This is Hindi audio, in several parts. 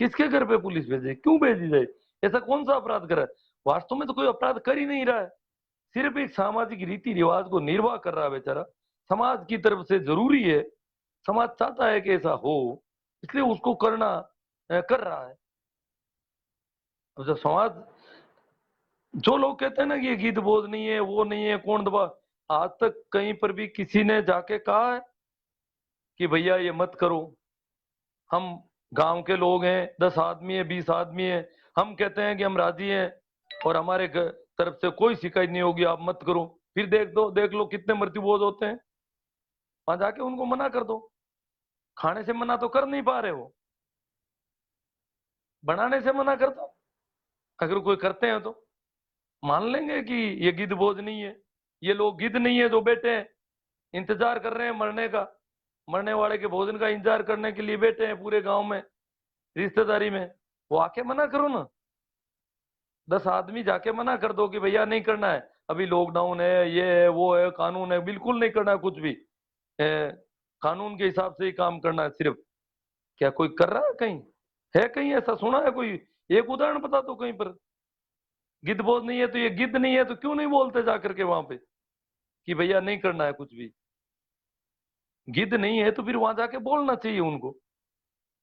किसके घर पे पुलिस भेजे, क्यों भेजी जाए? ऐसा कौन सा अपराध करा है? वास्तव में तो कोई अपराध कर ही नहीं रहा है, सिर्फ एक सामाजिक रीति रिवाज को निर्वाह कर रहा है बेचारा। समाज की तरफ से जरूरी है, समाज चाहता है कि ऐसा हो, इसलिए उसको करना कर रहा है। अब जब समाज, जो लोग कहते हैं ना कि ये गीत बोध नहीं है, वो नहीं है, कौन दबा, आज तक कहीं पर भी किसी ने जाके कहा है कि भैया ये मत करो? हम गांव के लोग हैं, 10 आदमी है, 20 आदमी है, हम कहते हैं कि हम राजी हैं और हमारे तरफ से कोई शिकायत नहीं होगी, आप मत करो। फिर देख लो कितने मृत्युबोध होते हैं। वहां जाके उनको मना कर दो। खाने से मना तो कर नहीं पा रहे हो, बनाने से मना कर दो। अगर कोई करते हैं तो मान लेंगे कि ये गिद्ध बोझ नहीं है। ये लोग गिद्ध नहीं है जो बैठे हैं, इंतजार कर रहे हैं मरने का, मरने वाले के भोजन का इंतजार करने के लिए बैठे हैं पूरे गांव में, रिश्तेदारी में। वो आके मना करो ना, 10 आदमी जाके मना कर दो कि भैया नहीं करना है, अभी लॉकडाउन है, ये है, वो है, कानून है, बिल्कुल नहीं करना है कुछ भी। कानून के हिसाब से ही काम करना है सिर्फ। क्या कोई कर रहा है कहीं? है कहीं ऐसा सुना है कोई? एक उदाहरण बता दो कहीं पर। गिद्ध बोध नहीं है तो ये गिद्ध नहीं है तो क्यों नहीं बोलते जाकर के वहां पे कि भैया नहीं करना है कुछ भी? गिद्ध नहीं है तो फिर वहां जाके बोलना चाहिए उनको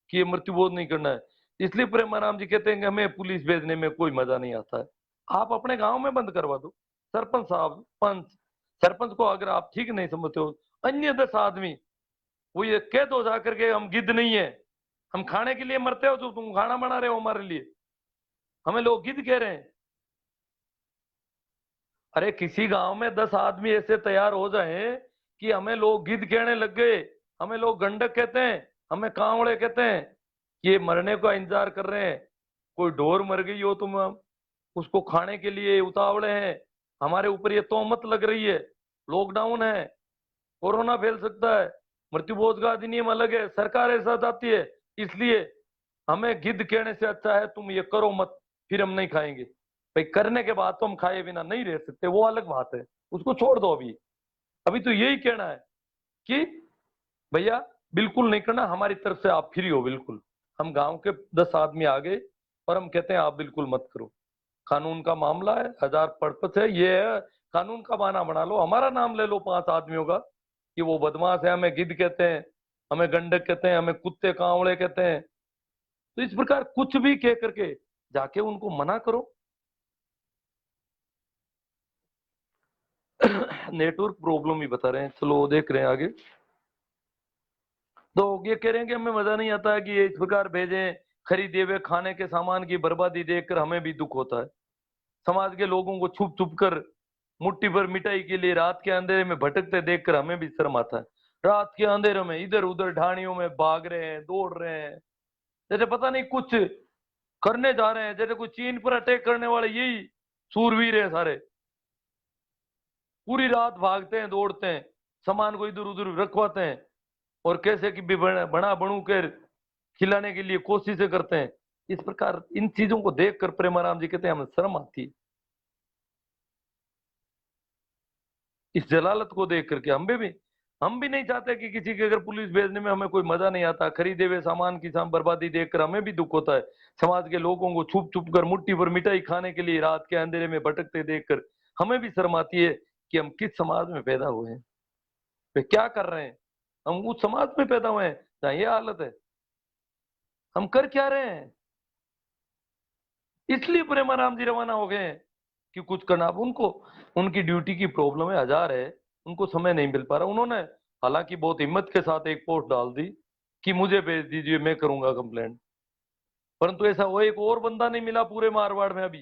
कि ये मृत्युबोध नहीं करना है। इसलिए प्रेमाराम जी कहते हैं कि हमें पुलिस भेजने में कोई मजा नहीं आता है। आप अपने गांव में बंद करवा दो। सरपंच साहब, पंच, सरपंच को अगर आप ठीक नहीं समझते हो, अन्य 10 आदमी वो ये कह दो जाकर के हम गिद्ध नहीं है, हम खाने के लिए मरते हो तो तुम खाना बना रहे हो हमारे लिए, हमें लोग गिद्ध कह रहे हैं। अरे किसी गांव में 10 आदमी ऐसे तैयार हो जाए कि हमें लोग गिद्ध कहने लग गए, हमें लोग गंडक कहते हैं, हमें कांवड़े कहते हैं, कि ये मरने का इंतजार कर रहे हैं। कोई ढोर मर गई हो तुम उसको खाने के लिए उतावले हैं, हमारे ऊपर ये तोहमत लग रही है, लॉकडाउन है, कोरोना फैल सकता है, मृत्युबोध का अधिनियम अलग है, सरकार ऐसा चाहती है, इसलिए हमें गिद्ध कहने से अच्छा है तुम ये करो मत, फिर हम नहीं खाएंगे। भाई करने के बाद तो हम खाए बिना नहीं रह सकते, वो अलग बात है, उसको छोड़ दो अभी। अभी तो यही कहना है कि भैया बिल्कुल नहीं करना, हमारी तरफ से आप फ्री हो बिल्कुल। हम गांव के 10 आदमी आ गए और हम कहते हैं आप बिल्कुल मत करो। कानून का मामला है, हजार पर्पस है, ये है, कानून का बहाना बना लो, हमारा नाम ले लो 5 आदमियों का कि वो बदमाश है, हमें गिद्ध कहते हैं, हमें गंडक कहते हैं, हमें कुत्ते कांवड़े कहते हैं। तो इस प्रकार कुछ भी कह करके जाके उनको मना करो। नेटवर्क प्रॉब्लम ही बता रहे हैं, चलो देख रहे हैं आगे। तो ये कह रहे हैं कि हमें मजा नहीं आता है कि ये इस प्रकार भेजें, खरीदे हुए खाने के सामान की बर्बादी देखकर हमें भी दुख होता है। समाज के लोगों को छुप छुप कर मुट्ठी भर मिठाई के लिए रात के अंधेरे में भटकते देखकर हमें भी शर्म आता है। रात के अंधेरे में इधर उधर ढाणियों में भाग रहे हैं, दौड़ रहे हैं, जैसे पता नहीं कुछ करने जा रहे हैं, जैसे कोई चीन पर अटैक करने वाले यही सूरवीर हैं सारे। पूरी रात भागते हैं, दौड़ते हैं, सामान को इधर उधर रखवाते हैं और कैसे कि भी बना बनू कर खिलाने के लिए कोशिशें करते हैं। इस प्रकार इन चीजों को देखकर प्रेमाराम जी कहते हैं हमें शर्म आती है। इस जलालत को देख करके हम भी नहीं चाहते कि किसी के अगर पुलिस भेजने में हमें कोई मजा नहीं आता। खरीदे हुए सामान की बर्बादी देखकर हमें भी दुख होता है। समाज के लोगों को छुप छुप कर मुट्ठी भर मिठाई खाने के लिए रात के अंधेरे में भटकते देखकर हमें भी शर्म आती है कि हम किस समाज में पैदा हुए हैं, वे क्या कर रहे हैं। हम उस समाज में पैदा हुए हैं जहाँ ये हालत है, हम कर क्या रहे हैं? इसलिए प्रेमाराम जी रवाना हो गए हैं कि कुछ करना। अब उनको उनकी ड्यूटी की प्रॉब्लम है, हजार है, उनको समय नहीं मिल पा रहा। उन्होंने हालांकि बहुत हिम्मत के साथ एक पोस्ट डाल दी कि मुझे भेज दीजिए, मैं करूंगा कंप्लेंट। परंतु ऐसा वो एक और बंदा नहीं मिला पूरे मारवाड़ में, अभी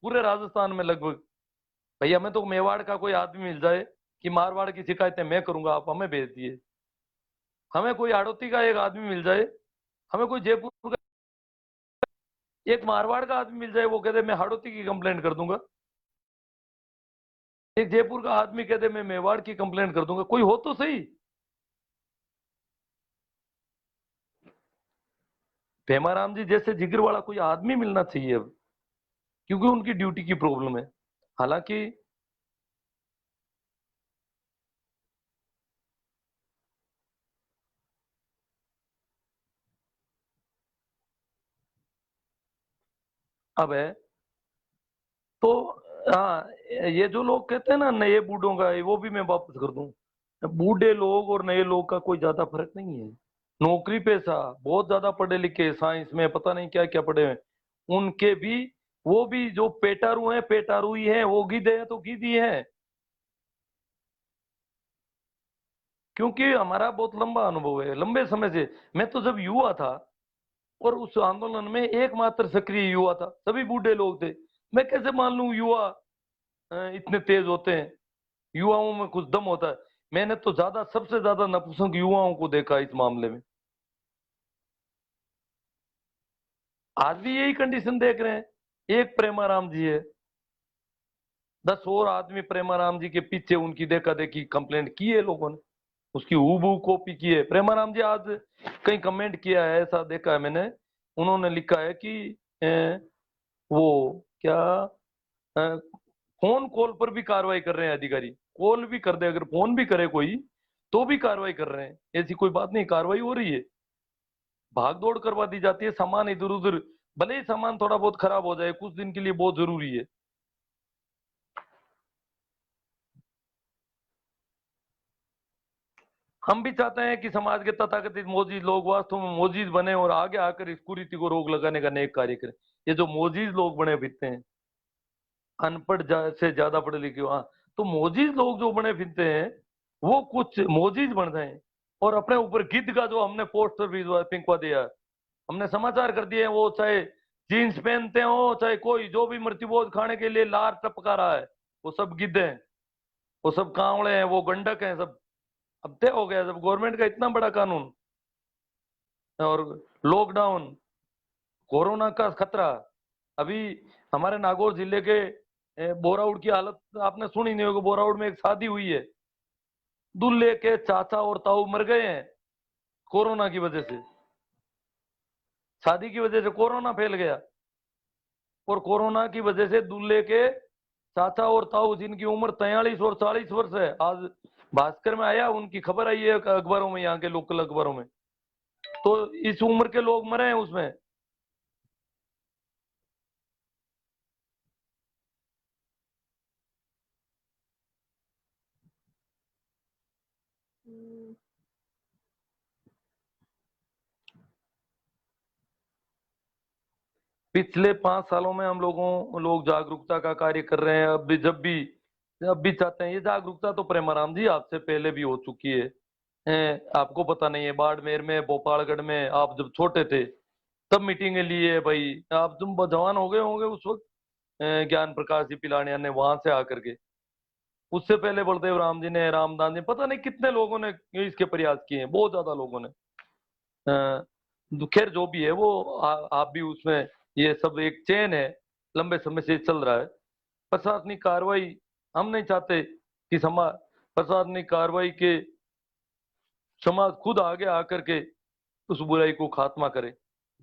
पूरे राजस्थान में लगभग। भैया हमें तो मेवाड़ का कोई आदमी मिल जाए कि मारवाड़ की शिकायतें मैं करूंगा, आप हमें भेज दिए। हमें कोई हाड़ौती का एक आदमी मिल जाए, हमें कोई जयपुर का एक मारवाड़ का आदमी मिल जाए, वो कहते मैं हाड़ौती की कंप्लेंट कर दूंगा। एक जयपुर का आदमी कहते मैं मेवाड़ की कंप्लेंट कर दूंगा। कोई हो तो सही। पेमाराम जी जैसे जिगर वाला कोई आदमी मिलना चाहिए अब, क्योंकि उनकी ड्यूटी की प्रॉब्लम है। हालांकि अब है तो हाँ, ये जो लोग कहते हैं ना नए बूढ़ों का, वो भी मैं वापस कर दूं। बूढ़े लोग और नए लोग का कोई ज्यादा फर्क नहीं है। नौकरी पेशा, बहुत ज्यादा पढ़े लिखे, साइंस में पता नहीं क्या क्या पढ़े हुए, उनके भी, वो भी जो पेटारू हैं पेटारू ही हैं, वो गिद्ध है तो गिद्ध ही है। क्योंकि हमारा बहुत लंबा अनुभव है, लंबे समय से। मैं तो जब युवा था और उस आंदोलन में एकमात्र सक्रिय युवा था, सभी बूढ़े लोग थे। मैं कैसे मान लूं युवा इतने तेज होते हैं, युवाओं में कुछ दम होता है। मैंने तो ज्यादा, सबसे ज्यादा नपुंसक युवाओं को देखा इस मामले में। आज भी यही कंडीशन देख रहे हैं। एक प्रेमाराम जी है, 10 और आदमी प्रेमाराम जी के पीछे उनकी देखा देखी कंप्लेंट की है लोगों ने, उसकी हूबहू कॉपी की है। प्रेमाराम जी आज कहीं कमेंट किया है, ऐसा देखा है मैंने, उन्होंने लिखा है कि वो क्या, फोन कॉल पर भी कार्रवाई कर रहे हैं अधिकारी। कॉल भी कर दे, अगर फोन भी करे कोई, तो भी कार्रवाई कर रहे हैं। ऐसी कोई बात नहीं, कार्रवाई हो रही है। भाग दौड़ करवा दी जाती है, सामान इधर उधर, भले ही सामान थोड़ा बहुत खराब हो जाए कुछ दिन के लिए, बहुत जरूरी है। हम भी चाहते हैं कि समाज के तथाकथित मोजीज लोग वास्तव में मोजीज बने और आगे आकर इस कुरीति को रोक लगाने का नेक कार्य करें। ये जो मोजीज लोग बने फिरते हैं, अनपढ़ से ज्यादा पढ़े लिखे, हाँ, तो मोजीज लोग जो बने फिरते हैं, वो कुछ मोजीज बन रहे हैं। और अपने ऊपर गिद्ध का जो हमने पोस्टर भी पिंकवा दिया, हमने समाचार कर दिए हैं, वो चाहे जीन्स पहनते हो, चाहे कोई जो भी मृत्युभोज खाने के लिए लार टपका रहा है, वो सब गिद्ध हैं, वो सब कांवड़े हैं, वो गंडक हैं सब। अब तय हो गया जब गवर्नमेंट का इतना बड़ा कानून और लॉकडाउन, कोरोना का खतरा। अभी हमारे नागौर जिले के बोराउड की हालत आपने सुनी नहीं होगी। बोराउड में एक शादी हुई है, दूल्हे के चाचा और ताऊ मर गए हैं कोरोना की वजह से। शादी की वजह से कोरोना फैल गया, और कोरोना की वजह से दूल्हे के चाचा और ताऊ, जिनकी उम्र 43 और 40 वर्ष है, आज भास्कर में आया, उनकी खबर आई है अखबारों में, यहाँ के लोकल अखबारों में। तो इस उम्र के लोग मरे हैं उसमें। पिछले 5 सालों में हम लोग जागरूकता का कार्य कर रहे हैं। अब भी जब भी, अब भी चाहते हैं, ये जागरूकता तो प्रेमाराम जी आपसे पहले भी हो चुकी है। आपको पता नहीं है, बाड़मेर में, भोपालगढ़ में आप जब छोटे थे तब मीटिंगें लिए भाई। आप तुम जवान हो गए होंगे उस वक्त, ज्ञान प्रकाश जी पिलानिया ने वहां से आकर के। उससे पहले बलदेव राम जी ने, रामदास जी, पता नहीं कितने लोगों ने इसके प्रयास किए हैं, बहुत ज्यादा लोगों ने। खैर जो भी है वो, आप भी उसमें, ये सब एक चेन है, लंबे समय से चल रहा है। प्रशासनिक कार्रवाई, हम नहीं चाहते कि समाज, प्रशासनिक कार्रवाई के, समाज खुद आगे आकर के उस बुराई को खात्मा करे।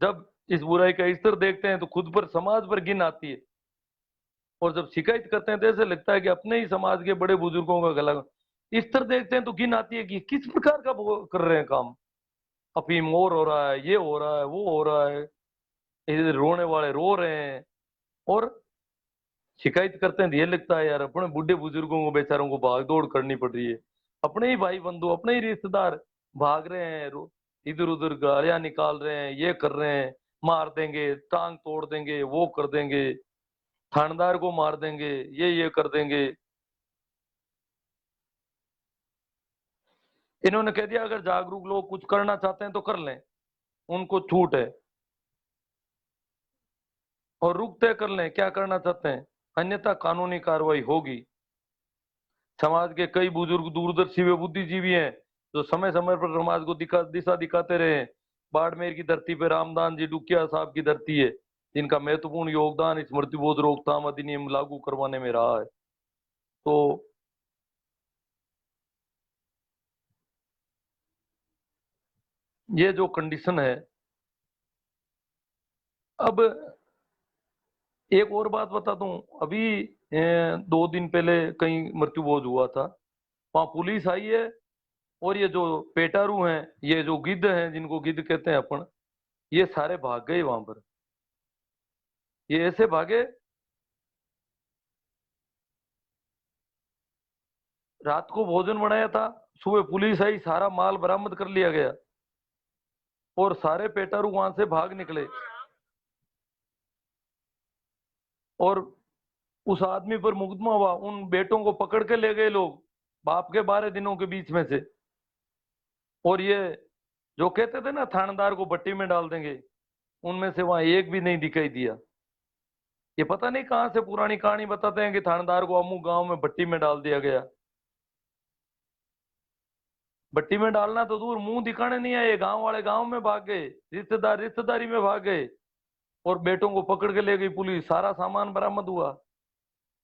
जब इस बुराई का स्तर देखते हैं तो खुद पर, समाज पर घिन आती है। और जब शिकायत करते हैं तो ऐसे लगता है कि अपने ही समाज के बड़े बुजुर्गों का गला। स्तर देखते हैं तो घिन आती है कि किस प्रकार का वो कर रहे हैं काम। अफीम और हो रहा है, ये हो रहा है, वो हो रहा है, इधर रोने वाले रो रहे हैं। और शिकायत करते हैं तो ये लगता है यार, अपने बूढ़े बुजुर्गों को बेचारों को भाग दौड़ करनी पड़ रही है। अपने ही भाई बंधु, अपने ही रिश्तेदार भाग रहे हैं, इधर उधर गालियां निकाल रहे हैं, ये कर रहे हैं, मार देंगे, टांग तोड़ देंगे, वो कर देंगे, थानेदार को मार देंगे, ये कर देंगे। इन्होंने कह दिया अगर जागरूक लोग कुछ करना चाहते हैं तो कर लें, उनको छूट है, और रुकते कर लें क्या करना चाहते हैं, अन्यथा कानूनी कार्रवाई होगी। समाज के कई बुजुर्ग दूरदर्शी व बुद्धिजीवी हैं जो समय समय पर समाज को दिशा दिखाते रहे हैं। बाड़मेर की धरती पर रामदास जी डुकिया साहब की धरती है, जिनका महत्वपूर्ण योगदान इस मृत्युबोध रोकथाम अधिनियम लागू करवाने में रहा है। तो ये जो कंडीशन है, अब एक और बात बता दूं। अभी 2 दिन पहले कहीं मृत्युबोध हुआ था, वहां पुलिस आई है, और ये जो पेटारू हैं, ये जो गिद्ध हैं, जिनको गिद्ध कहते हैं अपन, ये सारे भाग गए वहां पर। ये ऐसे भागे, रात को भोजन बनाया था, सुबह पुलिस आई, सारा माल बरामद कर लिया गया और सारे पेटारू वहां से भाग निकले और उस आदमी पर मुकदमा हुआ। उन बेटों को पकड़ के ले गए लोग बाप के 12 दिनों के बीच में से। और ये जो कहते थे ना थानेदार को भट्टी में डाल देंगे, उनमें से वहां एक भी नहीं दिखाई दिया। ये पता नहीं कहां से पुरानी कहानी बताते हैं कि थानेदार को अमू गांव में भट्टी में डाल दिया गया। भट्टी में डालना तो दूर, मुंह दिखाने नहीं आए, गांव वाले गांव में भाग गए, रिश्तेदार रिश्तेदारी में भाग गए और बेटों को पकड़ के ले गई पुलिस, सारा सामान बरामद हुआ।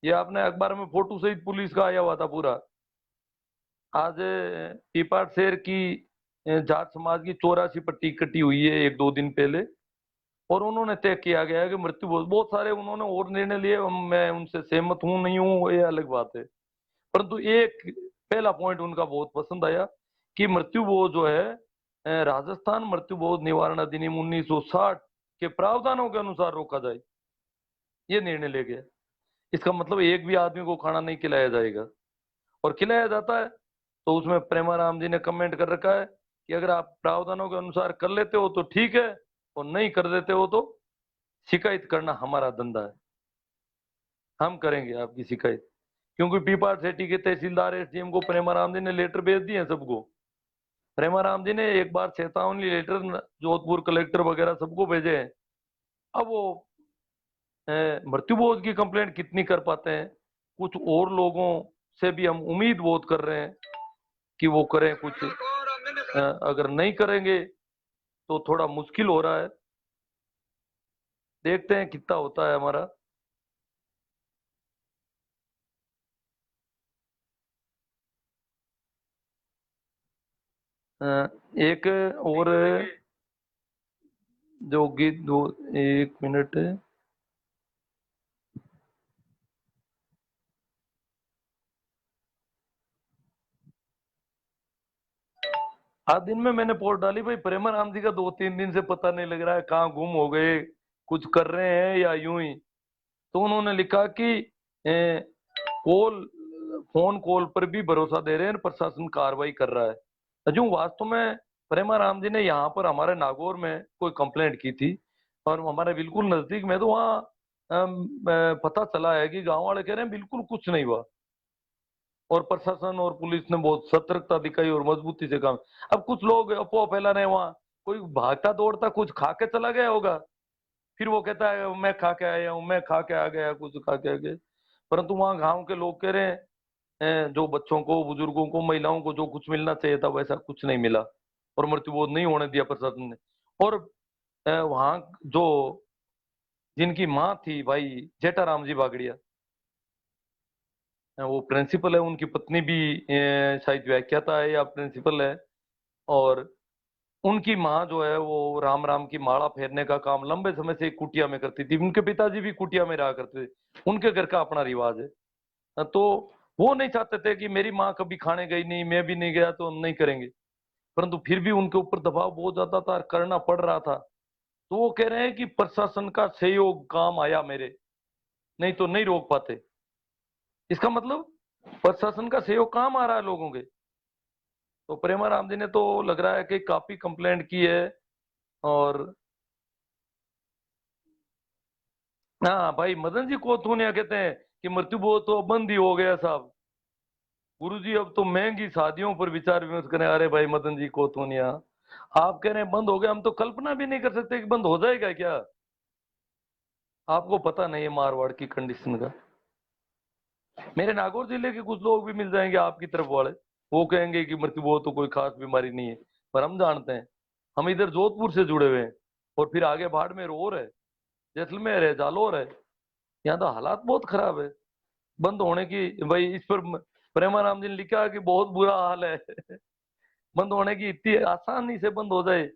ये आपने अखबार में फोटो सहित पुलिस का आया हुआ था पूरा। आज पीपाट शहर की जाट समाज की 84 पट्टी कटी हुई है 1-2 दिन पहले, और उन्होंने तय किया गया है कि मृत्यु बहुत बहुत सारे उन्होंने और निर्णय लिए, मैं उनसे सहमत हूं नहीं हूं ये अलग बात है। परंतु एक पहला पॉइंट उनका बहुत पसंद आया कि मृत्यु बोध जो है राजस्थान मृत्यु बोध निवारण अधिनियम 1960 के प्रावधानों के अनुसार रोका जाए, ये निर्णय ले गया। इसका मतलब एक भी आदमी को खाना नहीं खिलाया जाएगा, और खिलाया जाता है तो उसमें प्रेमाराम जी ने कमेंट कर रखा है कि अगर आप प्रावधानों के अनुसार कर लेते हो तो ठीक है, और नहीं कर देते हो तो शिकायत करना हमारा धंधा है, हम करेंगे आपकी शिकायत। क्योंकि पीपा सेठी के तहसीलदार एसडीएम को प्रेमाराम जी ने लेटर भेज दिए हैं सबको। प्रेमाराम जी ने एक बार चेतावनी लेटर जोधपुर कलेक्टर वगैरह सबको भेजे हैं। अब वो मृत्यु बोध की कंप्लेंट कितनी कर पाते हैं, कुछ और लोगों से भी हम उम्मीद बहुत कर रहे हैं कि वो करें कुछ। अगर नहीं करेंगे तो थोड़ा मुश्किल हो रहा है, देखते हैं कितना होता है हमारा। एक और जो गीत दो, 1 मिनट। आज दिन में मैंने पोस्ट डाली भाई, प्रेमाराम जी का 2-3 दिन से पता नहीं लग रहा है कहाँ गुम हो गए, कुछ कर रहे हैं या यूं ही। तो उन्होंने लिखा कि कॉल फोन कॉल पर भी भरोसा दे रहे हैं, प्रशासन कार्रवाई कर रहा है। जो वास्तव में प्रेमाराम जी ने यहाँ पर हमारे नागौर में कोई कंप्लेंट की थी, और हमारे बिल्कुल नजदीक में, तो वहाँ पता चला है कि गांव वाले कह रहे हैं बिल्कुल कुछ नहीं हुआ, और प्रशासन और पुलिस ने बहुत सतर्कता दिखाई और मजबूती से काम। अब कुछ लोग अफवाह फैला रहे हैं, वहां कोई भागता दौड़ता कुछ खा के चला गया होगा, फिर वो कहता है मैं खा के आया हूँ, मैं खा के आ गया, कुछ खा के आ गया। परंतु वहां गांव के लोग कह रहे हैं जो बच्चों को, बुजुर्गों को, महिलाओं को जो कुछ मिलना चाहिए था वैसा कुछ नहीं मिला, और मृत्यु बोध नहीं होने दिया प्रशासन ने। और वहां जो जिनकी माँ थी भाई जेठाराम जी बागड़िया, वो प्रिंसिपल है, उनकी पत्नी भी शायद व्याख्याता है या प्रिंसिपल है, और उनकी माँ जो है वो राम राम की माला फेरने का काम लंबे समय से कुटिया में करती थी। उनके पिताजी भी कुटिया में रहा करते थे, उनके घर का अपना रिवाज है। तो वो नहीं चाहते थे कि मेरी माँ कभी खाने गई नहीं, मैं भी नहीं गया तो हम नहीं करेंगे। परंतु फिर भी उनके ऊपर दबाव बहुत ज्यादा था, करना पड़ रहा था। तो वो कह रहे हैं कि प्रशासन का सहयोग काम आया मेरे, नहीं तो नहीं रोक पाते। इसका मतलब प्रशासन का सहयोग काम आ रहा है लोगों के। तो प्रेमाराम जी ने तो लग रहा है कि काफी कंप्लेंट की है। और हाँ भाई, मदन जी कोथूनिया कहते हैं कि मृत्यु बोध तो बंद ही हो गया साहब, गुरुजी अब तो महंगी शादियों पर विचार विमर्श करें। अरे भाई मदन जी कोथूनिया, आप कह रहे हैं बंद हो गया, हम तो कल्पना भी नहीं कर सकते कि बंद हो जाएगा क्या। आपको पता नहीं है मारवाड़ की कंडीशन का। मेरे नागौर जिले के कुछ लोग भी मिल जाएंगे आपकी तरफ वाले, वो कहेंगे कि मृत्यु बहुत तो कोई खास बीमारी नहीं है, पर हम जानते हैं, हम इधर जोधपुर से जुड़े हुए हैं, और फिर आगे बाड़मेर और है, जैसलमेर है, जालोर है, यहाँ तो हालात बहुत खराब है। बंद होने की भाई, इस पर प्रेमाराम जी ने लिखा कि बहुत बुरा हाल है। बंद होने की इतनी आसानी से बंद हो जाए,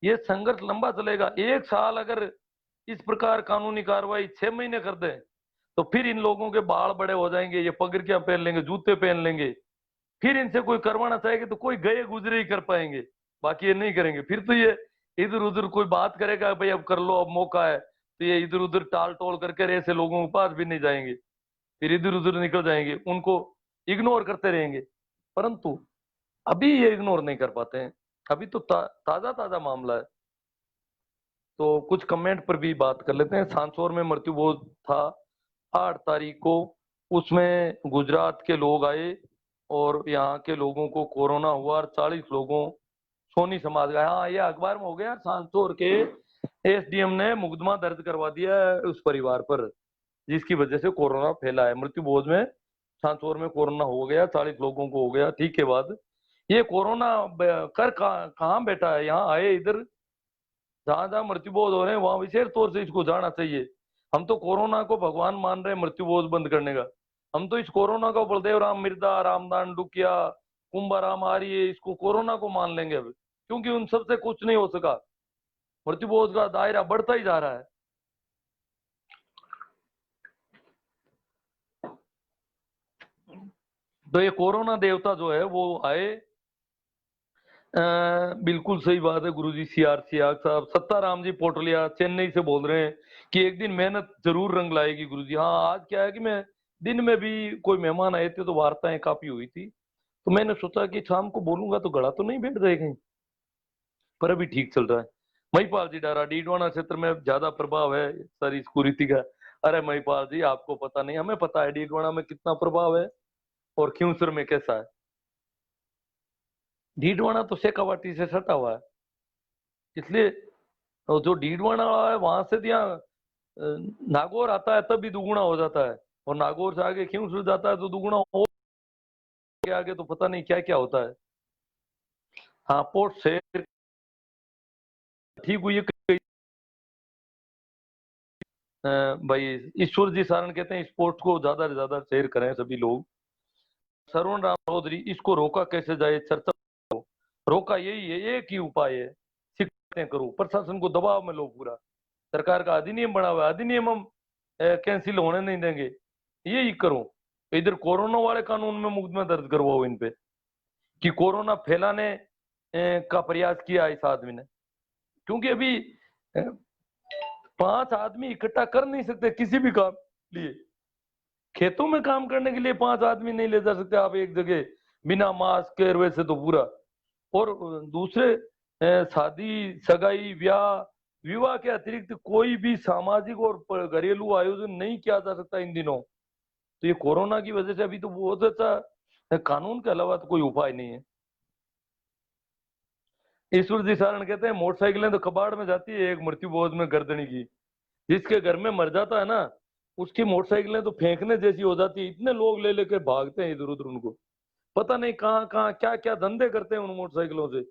ये संघर्ष लंबा चलेगा। 1 साल अगर इस प्रकार कानूनी कार्रवाई 6 महीने कर दे, तो फिर इन लोगों के बाल बड़े हो जाएंगे, ये पगड़ियां पहन लेंगे, जूते पहन लेंगे, फिर इनसे कोई करवाना चाहेगा तो कोई गए गुजरे ही कर पाएंगे, बाकी ये नहीं करेंगे। फिर तो ये इधर उधर कोई बात करेगा भाई अब कर लो, अब मौका है, तो ये इधर उधर टाल टोल करके ऐसे लोगों के पास भी नहीं जाएंगे, फिर इधर उधर निकल जाएंगे, उनको इग्नोर करते रहेंगे। परंतु अभी ये इग्नोर नहीं कर पाते हैं, अभी तो ताजा ताजा मामला है। तो कुछ कमेंट पर भी बात कर लेते हैं। सांसौर में मृत्यु भोज था 8 तारीख को, उसमें गुजरात के लोग आए और यहाँ के लोगों को कोरोना हुआ और 40 लोगों सोनी समाज का। हाँ, ये अखबार में हो गया, सांसौर के एसडीएम ने मुकदमा दर्ज करवा दिया है उस परिवार पर, जिसकी वजह से कोरोना फैला है। मृत्यु भोज में सांसौर में कोरोना हो गया, 40 लोगों को हो गया। ठीक के बाद ये कोरोना कर कहाँ बैठा है, यहाँ आए, इधर जहां जहां मृत्यु बोध हो रहे हैं वहां विशेष तौर से इसको जाना चाहिए। हम तो कोरोना को भगवान मान रहे हैं मृत्यु बोध बंद करने का। हम तो इस कोरोना को बलदेव राम मिर्दा, रामदान डुकिया, कुंभाराम आर्य, इसको कोरोना को मान लेंगे अब, क्योंकि उन सबसे कुछ नहीं हो सका। मृत्यु बोध का दायरा बढ़ता ही जा रहा है। तो ये कोरोना देवता जो है वो आए। बिल्कुल सही बात है गुरुजी। सीआर साहब, सत्ताराम जी पोटलिया चेन्नई से बोल रहे हैं कि एक दिन मेहनत जरूर रंग लाएगी गुरुजी। हाँ, आज क्या है कि मैं दिन में भी कोई मेहमान आए थे तो वार्ताएं काफी हुई थी, तो मैंने सोचा कि शाम को बोलूंगा तो गला तो नहीं बैठ जाए कहीं, पर अभी ठीक चल रहा है। महिपाल जी डारा, डीडवाना क्षेत्र में ज्यादा प्रभाव है सर इस कुरीति का। अरे महिपाल जी, आपको पता नहीं, हमें पता है डीडवाना में कितना प्रभाव है और क्यूंसर में कैसा है। डीडवाना तो शेखावाटी से सटा हुआ है, इसलिए और जो डीडवाना वाला है वहां से यहाँ नागौर आता है तब भी दुगुना हो जाता है, और नागौर से आगे खींवसर जाता है तो दुगुना हो के आगे तो पता नहीं क्या क्या होता है। हाँ, पोर्ट से ठीक हुई है भाई। ईश्वर जी सारण कहते हैं स्पोर्ट्स को ज्यादा से ज्यादा शेयर करें सभी लोग। सरवण राम चौधरी, इसको रोका कैसे जाए, चर्चा करो। रोका यही है, एक ही उपाय है, शिकायतें करो, प्रशासन को दबाव में लो पूरा। सरकार का अधिनियम बना हुआ है, अधिनियम हम कैंसिल होने नहीं देंगे, यही करो। इधर कोरोना वाले कानून में मुकदमा दर्ज करवाओ इन पे कि कोरोना फैलाने का प्रयास किया इस आदमी ने। क्योंकि अभी 5 आदमी इकट्ठा कर नहीं सकते किसी भी काम लिए। खेतों में काम करने के लिए 5 आदमी नहीं ले जा सकते आप एक जगह बिना मास्क के, वैसे तो पूरा। और दूसरे शादी सगाई विवाह के अतिरिक्त कोई भी सामाजिक और घरेलू आयोजन नहीं किया जा सकता इन दिनों। तो ये कोरोना की वजह से अभी तो बहुत अच्छा कानून के अलावा तो कोई उपाय नहीं है। ईश्वर जी सारण कहते हैं मोटरसाइकिलें तो कबाड़ में जाती है एक मृत्यु बोध में गर्दनी की। जिसके घर में मर जाता है ना, उसकी मोटरसाइकिलें तो फेंकने जैसी हो जाती है। इतने लोग ले लेके भागते हैं इधर उधर, उनको पता नहीं कहाँ कहाँ क्या क्या धंधे करते हैं उन मोटरसाइकिलों से।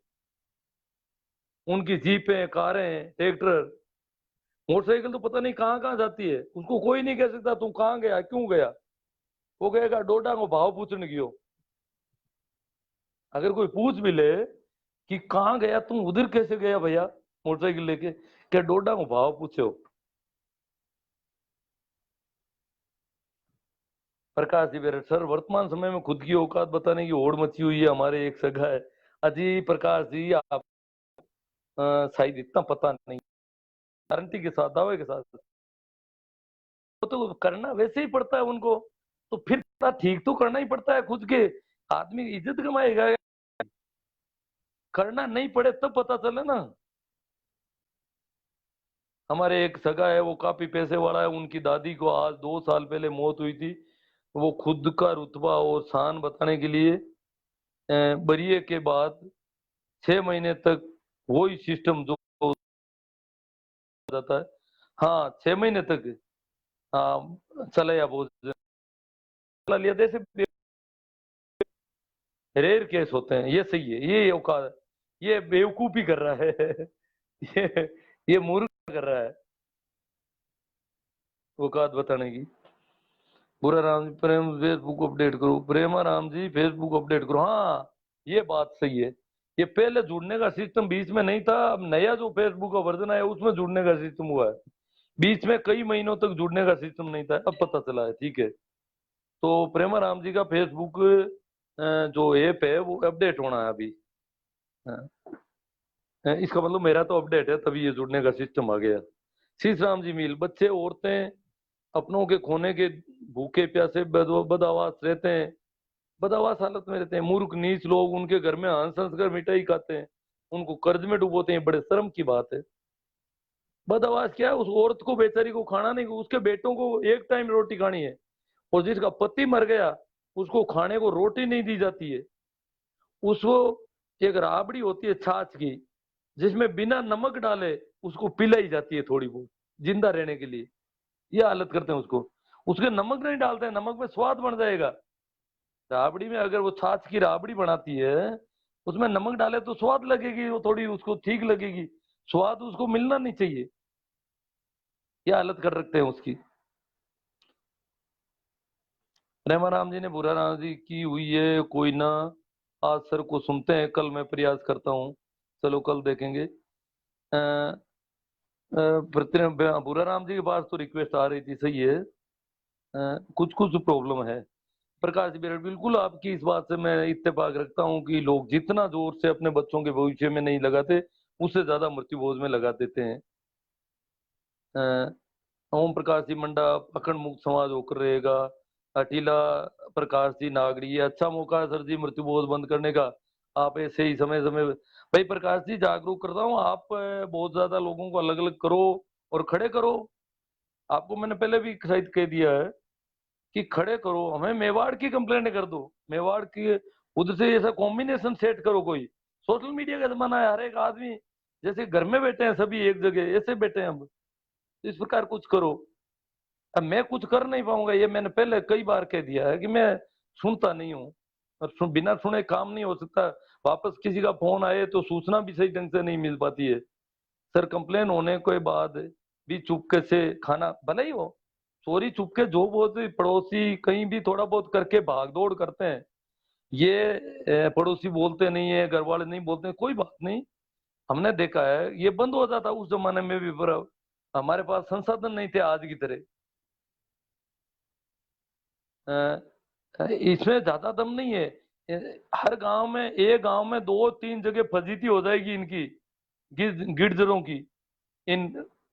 उनकी जीपें, कारें, ट्रैक्टर, मोटरसाइकिल तो पता नहीं कहाँ कहाँ जाती है। उसको कोई नहीं कह सकता तू कहाँ गया, क्यों गया। वो कहेगा डोडा को भाव पूछने की हो। अगर कोई पूछ भी ले कि कहाँ गया, तुम उधर कैसे गया भैया मोटरसाइकिल लेके, क्या डोडा को भाव पूछे हो। प्रकाश जी बेरठ, सर वर्तमान समय में खुद की औकात बताने की होड़ मची हुई है, हमारे एक सगा है। अजी प्रकाश जी, आप शायद इतना पता नहीं, गारंटी के साथ, दावे के साथ तो करना वैसे ही पड़ता है उनको। तो फिर ठीक तो करना ही पड़ता है खुद के। आदमी इज्जत कमाएगा, करना नहीं पड़े तब पता चले ना। हमारे एक सगा है, वो काफी पैसे वाला है, उनकी दादी को आज 2 साल पहले मौत हुई थी। वो खुद का रुतबा और शान बताने के लिए बरिए के बाद 6 महीने तक वही सिस्टम जो हो जाता है, हाँ 6 महीने तक, हाँ चले या बोझ लिया, जैसे रेयर केस होते हैं। ये सही है, ये औकात, ये बेवकूफी कर रहा है ये ये मूर्ख कर रहा है औकात बताने की। बुरा राम जी, प्रेम फेसबुक अपडेट करो, प्रेमा राम जी फेसबुक अपडेट करो। हाँ, ये बात सही है। ये पहले जुड़ने का सिस्टम बीच में नहीं था, अब नया जो फेसबुक का वर्जन आया उसमें जुड़ने का सिस्टम हुआ है। बीच में कई महीनों तक जुड़ने का सिस्टम नहीं था, अब पता चला है। ठीक है, तो प्रेमा राम जी का फेसबुक जो ऐप है वो अपडेट होना है अभी। हाँ, इसका मतलब मेरा तो अपडेट है तभी ये जुड़ने का सिस्टम आ गया। शीश राम जी मील, बच्चे औरतें अपनों के खोने के भूखे प्यासे बदआवास रहते हैं, बदआवास हालत में रहते हैं। मूर्ख नीच लोग उनके घर में हंस हंस कर मिठाई खाते हैं, उनको कर्ज में डुबोते हैं। बड़े शर्म की बात है। बदआवास क्या है? उस औरत को बेचारी को खाना नहीं, उसके बेटों को एक टाइम रोटी खानी है, और जिसका पति मर गया उसको खाने को रोटी नहीं दी जाती है। उसको एक राबड़ी होती है छाछ की, जिसमें बिना नमक डाले उसको पिलाई जाती है थोड़ी बहुत जिंदा रहने के लिए। ये हालत करते हैं उसको। उसके नमक नहीं डालते हैं, नमक में स्वाद बन जाएगा। राबड़ी में अगर वो छाछ की राबड़ी बनाती है, उसमें नमक डाले तो स्वाद लगेगी, वो थोड़ी उसको ठीक लगेगी, स्वाद उसको मिलना नहीं चाहिए। ये हालत कर रखते हैं उसकी। प्रेमाराम जी ने बुरा राम जी की हुई है कोई ना, आज सर को सुनते हैं, कल मैं प्रयास करता हूँ। चलो कल देखेंगे। बुरा राम जी के पास तो रिक्वेस्ट आ रही थी, सही है। कुछ कुछ प्रॉब्लम है। प्रकाश बेरड़, बिल्कुल आपकी इस बात से मैं इत्तेफाक रखता हूँ कि लोग जितना जोर से अपने बच्चों के भविष्य में नहीं लगाते, उससे ज्यादा मृत्यु भोज में लगा देते हैं। ओम प्रकाश जी मंडा, अखंड मुक्त समाज होकर रहेगा। अटीला प्रकाश जी नागरी, ये अच्छा मौका है सर जी मृत्यु बोध बंद करने का। आप ऐसे ही समय समय भाई प्रकाश जी जागरूक करता हूँ, आप बहुत ज्यादा लोगों को अलग अलग करो और खड़े करो। आपको मैंने पहले भी शायद कह दिया है कि खड़े करो, हमें मेवाड़ की कंप्लेंट कर दो, मेवाड़ की उधर से ऐसा कॉम्बिनेशन सेट करो। कोई सोशल मीडिया का जमाना है, हर एक आदमी जैसे घर में बैठे हैं सभी एक जगह ऐसे बैठे हैं। अब इस प्रकार कुछ करो। अब मैं कुछ कर नहीं पाऊंगा, ये मैंने पहले कई बार कह दिया है कि मैं सुनता नहीं हूँ, और बिना सुने काम नहीं हो सकता। वापस किसी का फोन आए तो सूचना भी सही ढंग से नहीं मिल पाती है। सर कंप्लेन होने के बाद भी चुपके से खाना भले ही हो, चोरी चुपके जो बहुत पड़ोसी कहीं भी थोड़ा बहुत करके भाग दौड़ करते हैं, ये पड़ोसी बोलते नहीं है, घर वाले नहीं बोलते हैं, कोई बात नहीं। हमने देखा है ये बंद हो जाता उस जमाने में भी, पर हमारे पास संसाधन नहीं थे आज की तरह। इसमें ज्यादा दम नहीं है। हर गांव में, एक गांव में दो तीन जगह फजीती हो जाएगी इनकी, गिरजरों की, इन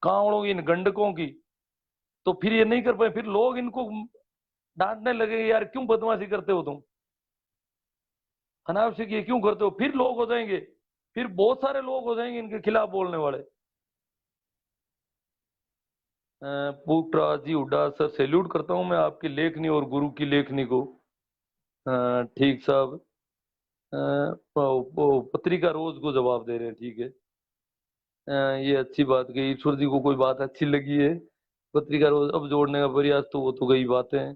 कांवड़ों की, इन गंडकों की। तो फिर ये नहीं कर पाए, फिर लोग इनको डांटने लगे, यार क्यों बदमाशी करते हो तुम, अनावश्यक ये क्यों करते हो। फिर लोग हो जाएंगे, फिर बहुत सारे लोग हो जाएंगे इनके खिलाफ बोलने वाले। पुखराज जी हुड्डा सर, सैल्यूट करता हूं मैं आपकी लेखनी और गुरु की लेखनी को। ठीक साहब। वो पत्रिका रोज को जवाब दे रहे हैं, ठीक है। ये अच्छी बात कही, ईश्वर जी को कोई बात अच्छी लगी है, पत्रिका रोज अब जोड़ने का प्रयास, तो वो तो गई बातें हैं।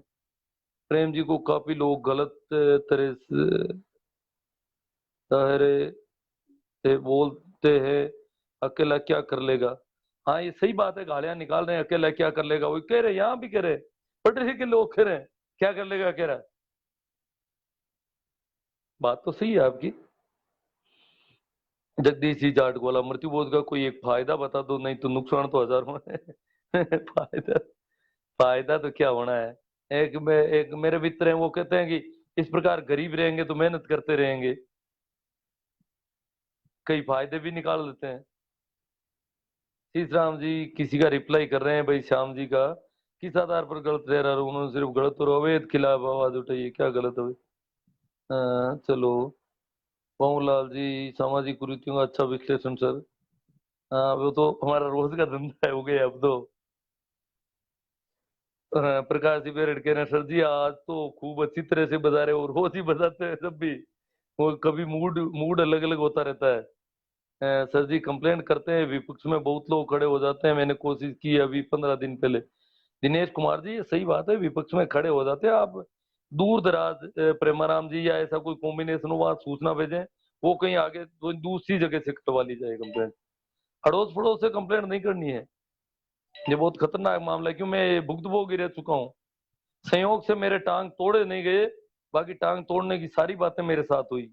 प्रेम जी को काफी लोग गलत तरह से सहारे से बोलते हैं, अकेला क्या कर लेगा। हाँ ये सही बात है, गालियां निकाल रहे हैं, अकेला क्या कर लेगा, वो कह रहे हैं, यहाँ भी कह रहे हैं, पटरी के लोग कह रहे हैं क्या कर लेगा, कह रहा है। बात तो सही है आपकी। जगदीश जी जाटवाला, मृत्यु बोध का कोई एक फायदा बता दो, नहीं तो नुकसान तो हजारों है। फायदा, फायदा तो क्या होना है। एक मेरे मित्र हैं, वो कहते हैं कि इस प्रकार गरीब रहेंगे तो मेहनत करते रहेंगे, कई फायदे भी निकाल देते हैं। शीश राम जी किसी का रिप्लाई कर रहे हैं भाई, श्याम जी का किस आधार पर गलत रह रहा है, उन्होंने सिर्फ गलत और अवैध खिलाफ आवाज उठाई है, क्या गलत है। चलो। पवनलाल जी, सामाजिक कुरीतियों का अच्छा विश्लेषण सर। हाँ वो तो हमारा रोज का धंधा है, हो गया अब तो। प्रकाश जी बेरड़ कह रहे हैं, सर जी आज तो खूब अच्छी तरह से बजा रहे हो, रोज ही बजाते हैं सब भी, वो कभी मूड मूड अलग अलग होता रहता है। सर जी कंप्लेंट करते हैं, विपक्ष में बहुत लोग खड़े हो जाते हैं, मैंने कोशिश की अभी 15 दिन पहले। दिनेश कुमार जी ये सही बात है, विपक्ष में खड़े हो जाते हैं आप। दूर दराज प्रेमाराम जी या ऐसा कोई कॉम्बिनेशन हो, वहां सूचना भेजें, वो कहीं आगे तो दूसरी जगह से कटवा ली जाए कंप्लेंट। अड़ोस पड़ोस से कंप्लेंट नहीं करनी है, ये बहुत खतरनाक मामला है, क्यों मैं भुक्तभोगी रह चुका हूँ। संयोग से मेरे टांग तोड़े नहीं गए, बाकी टांग तोड़ने की सारी बातें मेरे साथ हुई।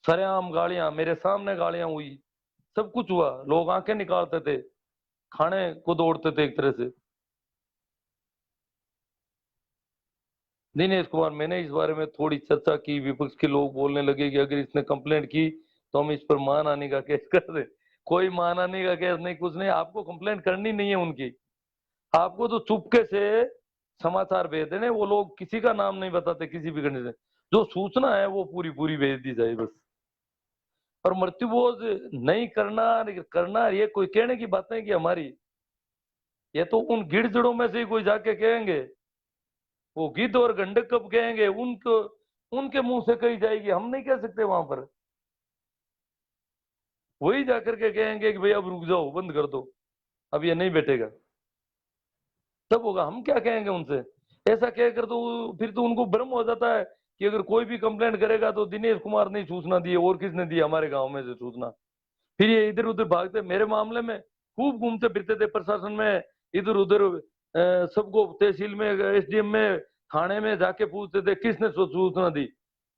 सरेआम गालियां मेरे सामने, गालियां हुई, सब कुछ हुआ, लोग आंखें निकालते थे, खाने को दौड़ते थे एक तरह से। दिनेश कुमार, मैंने इस बारे में थोड़ी चर्चा की, विपक्ष के लोग बोलने लगे कि अगर इसने कंप्लेंट की तो हम इस पर मान आने का केस कर दे। कोई मानहानि का केस नहीं, कुछ नहीं, आपको कंप्लेंट करनी नहीं है उनकी। आपको तो चुपके से समाचार भेज देने, वो लोग किसी का नाम नहीं बताते किसी भी कंडीशन। जो सूचना है वो पूरी पूरी भेज दी जाए बस। और मृत्यु भोज नहीं करना करना ये कोई कहने की बात नहीं कि हमारी, ये तो उन गिड़जड़ों में से ही कोई जाके कहेंगे। वो गिद्ध और गंडक कब कहेंगे, उनको उनके मुंह से कही जाएगी, हम नहीं कह सकते वहां पर। वही जाकर के कहेंगे कि भाई अब रुक जाओ, बंद कर दो, अब ये नहीं बैठेगा, तब होगा। हम क्या कहेंगे उनसे? ऐसा कहकर तो फिर तो उनको भ्रम हो जाता है कि अगर कोई भी कंप्लेंट करेगा तो दिनेश कुमार ने सूचना दी है, और किसने दी हमारे गांव में से सूचना। फिर ये इधर उधर भागते। मेरे मामले में खूब घूमते फिरते थे प्रशासन में, इधर उधर सबको, तहसील में, एसडीएम में, थाने में जाके पूछते थे किसने सूचना दी।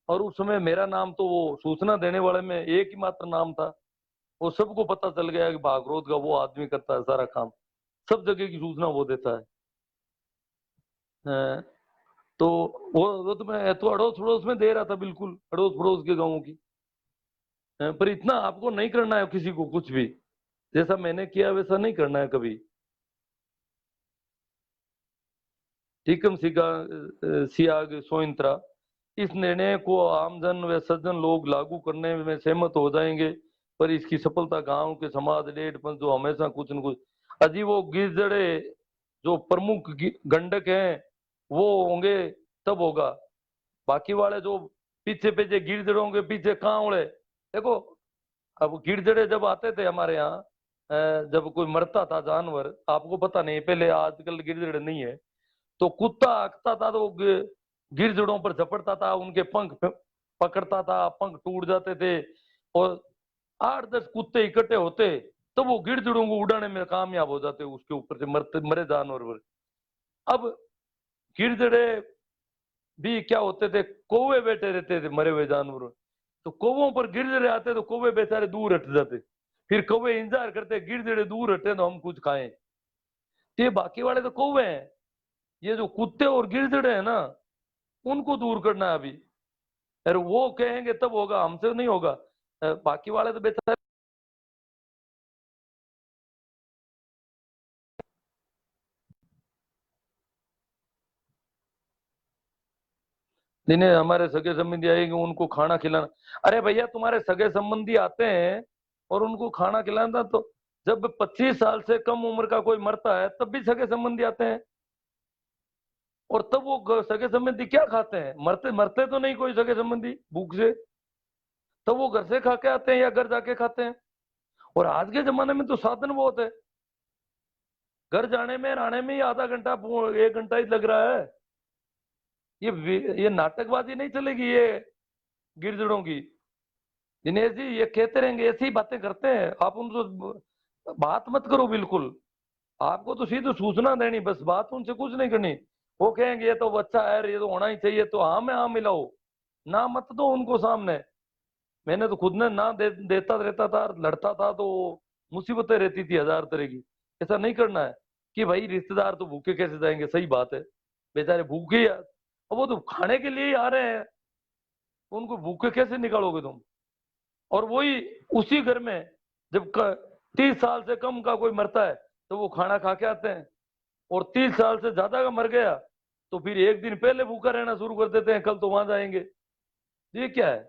और उस समय मेरा नाम तो वो सूचना देने वाले में एक ही मात्र नाम था। वो सबको पता चल गया कि भागरोध का वो आदमी करता है सारा काम, सब जगह की सूचना वो देता है। अ, तो वो तो मैं तो अड़ोस पड़ोस में दे रहा था, बिल्कुल अड़ोस पड़ोस के गाँवों की। पर इतना आपको नहीं करना है किसी को कुछ भी, जैसा मैंने किया वैसा नहीं करना है कभी। ठीकम सियाग सोइंत्रा, इस निर्णय को आमजन व सज्जन लोग लागू करने में सहमत हो जाएंगे, पर इसकी सफलता गांव के समाज डेढ़ पंच जो हमेशा कुछ न कुछ अजी वो गिरजड़े जो प्रमुख गंडक हैं वो होंगे, तब होगा। बाकी वाले जो पीछे पीछे गिरजड़ों के पीछे कहाँ उड़े। देखो, अब गिरजड़े जब आते थे हमारे यहाँ, जब कोई मरता था जानवर, आपको पता नहीं पहले, आजकल गिरजड़े नहीं है, तो कुत्ता हकता था तो गिरजड़ों पर झपटता था, उनके पंख पकड़ता था, पंख टूट जाते थे। और 8-10 कुत्ते इकट्ठे होते तो वो गिरजड़ों को उड़ाने में कामयाब हो जाते, उसके ऊपर से मरते मरे जानवर पर। अब गिरजड़े भी क्या होते थे, कौवे बैठे रहते थे मरे हुए जानवर, तो कौवों पर गिरजड़े आते तो कौवे बेचारे दूर हट जाते। फिर कौवे इंतजार करते गिरजड़े दूर हटे तो हम कुछ खाएं। तो ये बाकी वाले तो कौवे हैं, ये जो कुत्ते और गिरजड़े हैं ना, उनको दूर करना है अभी। अरे वो कहेंगे तब होगा, हमसे नहीं होगा। बाकी वाले तो बेचारे। जिन्हें हमारे सगे संबंधी आएंगे उनको खाना खिलाना। अरे भैया, तुम्हारे सगे संबंधी आते हैं और उनको खाना खिलाना, तो जब 25 साल से कम उम्र का कोई मरता है तब भी सगे संबंधी आते हैं। और तब वो सगे संबंधी क्या खाते हैं? मरते मरते तो नहीं कोई सगे संबंधी भूख से, तब वो घर से खा के आते हैं या घर जाके खाते हैं। और आज के जमाने में तो साधन बहुत है, घर जाने में आने में ही आधा घंटा 1 घंटा ही लग रहा है। ये नाटकबाजी नहीं चलेगी ये गिरजड़ों की। दिनेश जी ये कहते रहेंगे, ऐसी ही बातें करते हैं, आप उनको बात मत करो बिल्कुल। आपको तो सीधे सूचना देनी बस, बात उनसे कुछ नहीं करनी। वो कहेंगे ये तो बच्चा है, ये तो होना ही चाहिए, तो हाँ में हाँ मिलाओ, ना मत दो उनको सामने। मैंने तो खुद ने ना देता रहता था, लड़ता था तो मुसीबतें रहती थी हजार तरह की। ऐसा नहीं करना है कि भाई रिश्तेदार तो भूखे कैसे जाएंगे, सही बात है, बेचारे भूखे ही अब वो तो खाने के लिए ही आ रहे हैं, उनको भूखे कैसे निकालोगे तुम? और वही उसी घर में जब 30 साल से कम का कोई मरता है तो वो खाना खा के आते हैं, और 30 साल से ज्यादा का मर गया तो फिर एक दिन पहले भूखा रहना शुरू कर देते हैं, कल तो वहां जाएंगे। ये क्या है?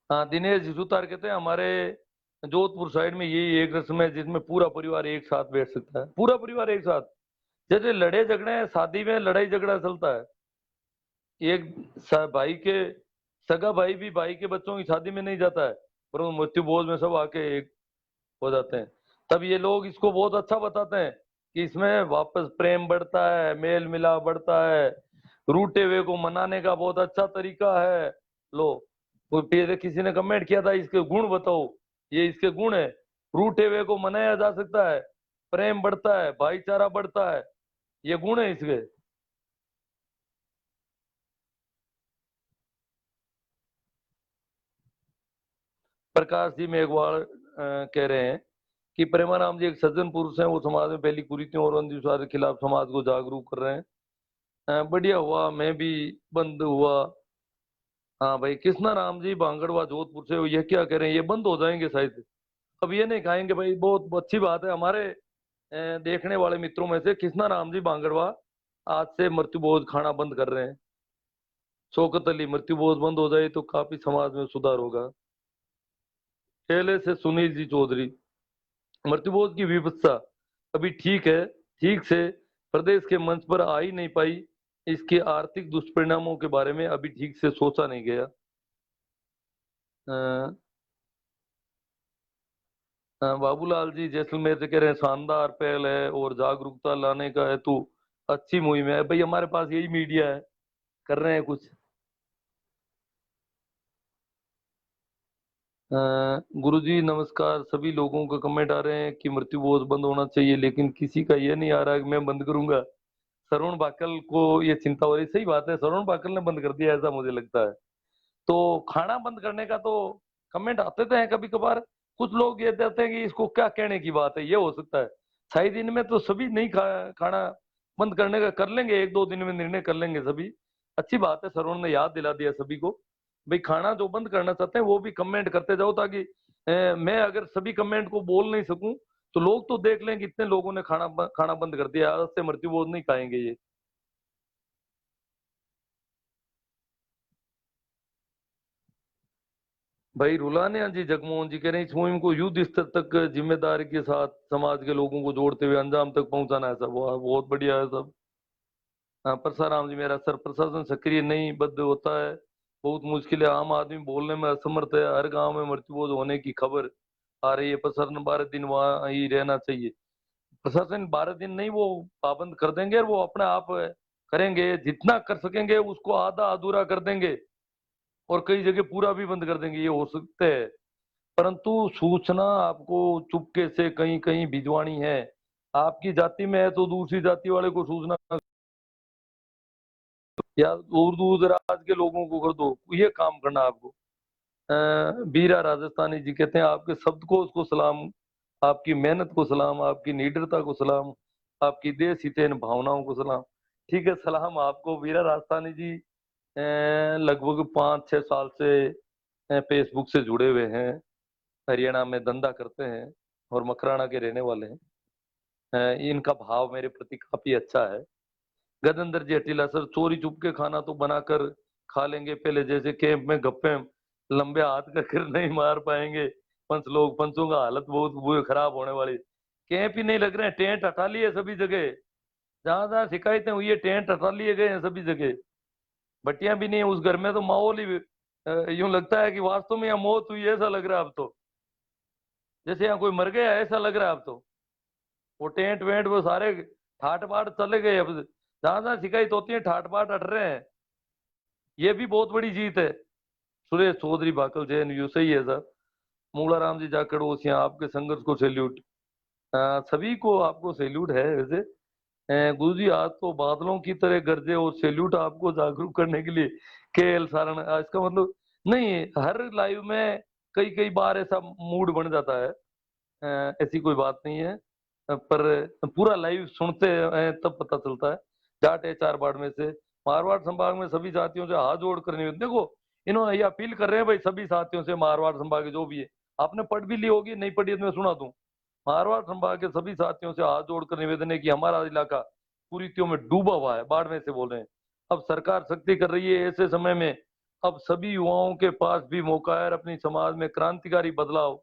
हाँ, दिनेश जी सुतार कहते हैं, हमारे जोधपुर साइड में यही एक रस्म है जिसमें पूरा परिवार एक साथ बैठ सकता है, पूरा परिवार एक साथ। जैसे लड़े झगड़े हैं, शादी में लड़ाई झगड़ा चलता है, एक भाई के सगा भाई भी भाई के बच्चों की शादी में नहीं जाता है, पर वो मृत्यु भोज में सब आके एक हो जाते हैं। तब ये लोग इसको बहुत अच्छा बताते हैं कि इसमें वापस प्रेम बढ़ता है, मेल मिलाप बढ़ता है, रूठे हुए को मनाने का बहुत अच्छा तरीका है। लो, वो फिर किसी ने कमेंट किया था इसके गुण बताओ, ये इसके गुण है। रूठे हुए को मनाया जा सकता है, प्रेम बढ़ता है, भाईचारा बढ़ता है, ये गुण है इसके। प्रकाश जी मेघवाल कह रहे हैं कि प्रेमाराम जी एक सज्जन पुरुष हैं, वो समाज में फैली कुरीतियों और अंधविश्वास के खिलाफ समाज को जागरूक कर रहे हैं। बढ़िया हुआ, मैं भी बंद हुआ। हाँ भाई, कृष्णा राम जी बांगड़वा जोधपुर से, ये क्या कह रहे हैं, ये बंद हो जाएंगे शायद। अब ये नहीं खाएंगे भाई, बहुत अच्छी बात है। हमारे देखने वाले मित्रों में से कृष्णा राम जी बांगड़वा आज से मृत्युभोज खाना बंद कर रहे हैं। शौकत अली, मृत्युभोज बंद हो जाए तो काफी समाज में सुधार होगा। केले से सुनील जी चौधरी, मृत्युभोज की विवत्सा अभी ठीक है, ठीक से प्रदेश के मंच पर आ ही नहीं पाई। इसके आर्थिक दुष्परिणामों के बारे में अभी ठीक से सोचा नहीं गया। अ, बाबूलाल जी जैसलमेर से कह रहे हैं शानदार पहल है और जागरूकता लाने का है तो अच्छी मुहिम है। भाई हमारे पास यही मीडिया है, कर रहे हैं कुछ। गुरुजी नमस्कार, सभी लोगों का कमेंट आ रहे हैं कि मृत्युभोज बंद होना चाहिए, लेकिन किसी का ये नहीं आ रहा कि मैं बंद करूंगा। श्रवण बाकल को ये चिंता हो रही। सही बात है, श्रवण बाकल ने बंद कर दिया ऐसा मुझे लगता है। तो खाना बंद करने का तो कमेंट आते थे हैं कभी कभार। कुछ लोग ये कहते हैं कि इसको क्या कहने की बात है, ये हो सकता है। शायद इनमें तो सभी नहीं खाना बंद करने का कर लेंगे, एक दो दिन में निर्णय कर लेंगे सभी। अच्छी बात है, श्रवण ने याद दिला दिया सभी को। भाई खाना जो बंद करना चाहते हैं वो भी कमेंट करते जाओ, ताकि मैं अगर सभी कमेंट को बोल नहीं सकूं तो लोग तो देख लें कि इतने लोगों ने खाना बंद कर दिया, आज से मृत्यु भोज नहीं खाएंगे ये। भाई रुलानिया जी जगमोहन जी कह रहे हैं इस मुहिम को युद्ध स्तर तक जिम्मेदारी के साथ समाज के लोगों को जोड़ते हुए अंजाम तक पहुंचाना है सब। वाह, बहुत बढ़िया है सब। हाँ, परसाराम जी, मेरा सर प्रशासन सक्रिय नहीं बद्ध होता है, बहुत मुश्किल है, आम आदमी बोलने में असमर्थ है। हर गांव में मृत्युबोध होने की खबर आ रही है। प्रशासन 12 दिन वहां ही रहना चाहिए। प्रशासन 12 दिन नहीं, वो पाबंद कर देंगे और वो अपने आप करेंगे, जितना कर सकेंगे उसको आधा अधूरा कर देंगे और कई जगह पूरा भी बंद कर देंगे, ये हो सकते हैं। परंतु सूचना आपको चुपके से कहीं कहीं भिजवानी है। आपकी जाति में है तो दूसरी जाति वाले को सूचना, या दूर दूर दराज के लोगों को कर दो, ये काम करना आपको। बीरा राजस्थानी जी कहते हैं आपके शब्दकोश को सलाम, आपकी मेहनत को सलाम, आपकी निडरता को सलाम, आपकी देश हितेन भावनाओं को सलाम। ठीक है, सलाम आपको बीरा राजस्थानी जी। लगभग 5-6 साल से फेसबुक से जुड़े हुए हैं, हरियाणा में धंधा करते हैं और मकराना के रहने वाले हैं। इनका भाव मेरे प्रति काफी अच्छा है। गजेंद्र जी हटीला सर, चोरी चुपके खाना तो बनाकर खा लेंगे पहले जैसे कैंप में गप्पे लंबे हाथ का कर नहीं मार पाएंगे। पंचों का हालत बहुत बुरी खराब होने वाली। कैंप ही नहीं लग रहे हैं, टेंट हटा लिए सभी जगह। जहां जहां शिकायतें हुई है टेंट हटा लिए गए हैं सभी जगह। बट्टियां भी नहीं है उस घर में, तो माहौल ही यूं लगता है कि वास्तव में यहाँ मौत हुई है, ऐसा लग रहा है अब तो। जैसे यहाँ कोई मर गया है, ऐसा लग रहा है अब तो। वो टेंट वेंट वो सारे ठाट बाट चले गए अब। जहां जहां शिकायत होती है ठाट बाट हट रहे हैं। ये भी बहुत बड़ी जीत है। सुरेश चौधरी बाकल जैन यू, सही है सर। मूलाराम जी जाखड़ ओसियां, आपके संघर्ष को सैल्यूट। सभी को आपको सैल्यूट है वैसे। गुरु जी आज तो बादलों की तरह गरजे और सैल्यूट आपको जागरूक करने के लिए। के एल सारण, इसका मतलब नहीं, हर लाइव में कई कई बार ऐसा मूड बन जाता है। ऐसी कोई बात नहीं है। पर पूरा लाइव सुनते हैं तब पता चलता है। जाट है चार बाड़ में से, मारवाड़ संभाग में सभी साथियों से हाथ जोड़ कर निवेदन, देखो इन्होंने ये अपील कर रहे हैं भाई सभी साथियों से, मारवाड़ संभाग के जो भी है। आपने पढ़ भी ली होगी, नहीं पढ़ी है तो मैं सुना दूं। मारवाड़ संभाग के सभी साथियों से हाथ जोड़कर निवेदन है कि हमारा इलाका कुरीतियों में डूबा हुआ है, बाढ़ में से बोल रहे हैं। अब सरकार सख्ती कर रही है ऐसे समय में। अब सभी युवाओं के पास भी मौका है अपनी समाज में क्रांतिकारी बदलाव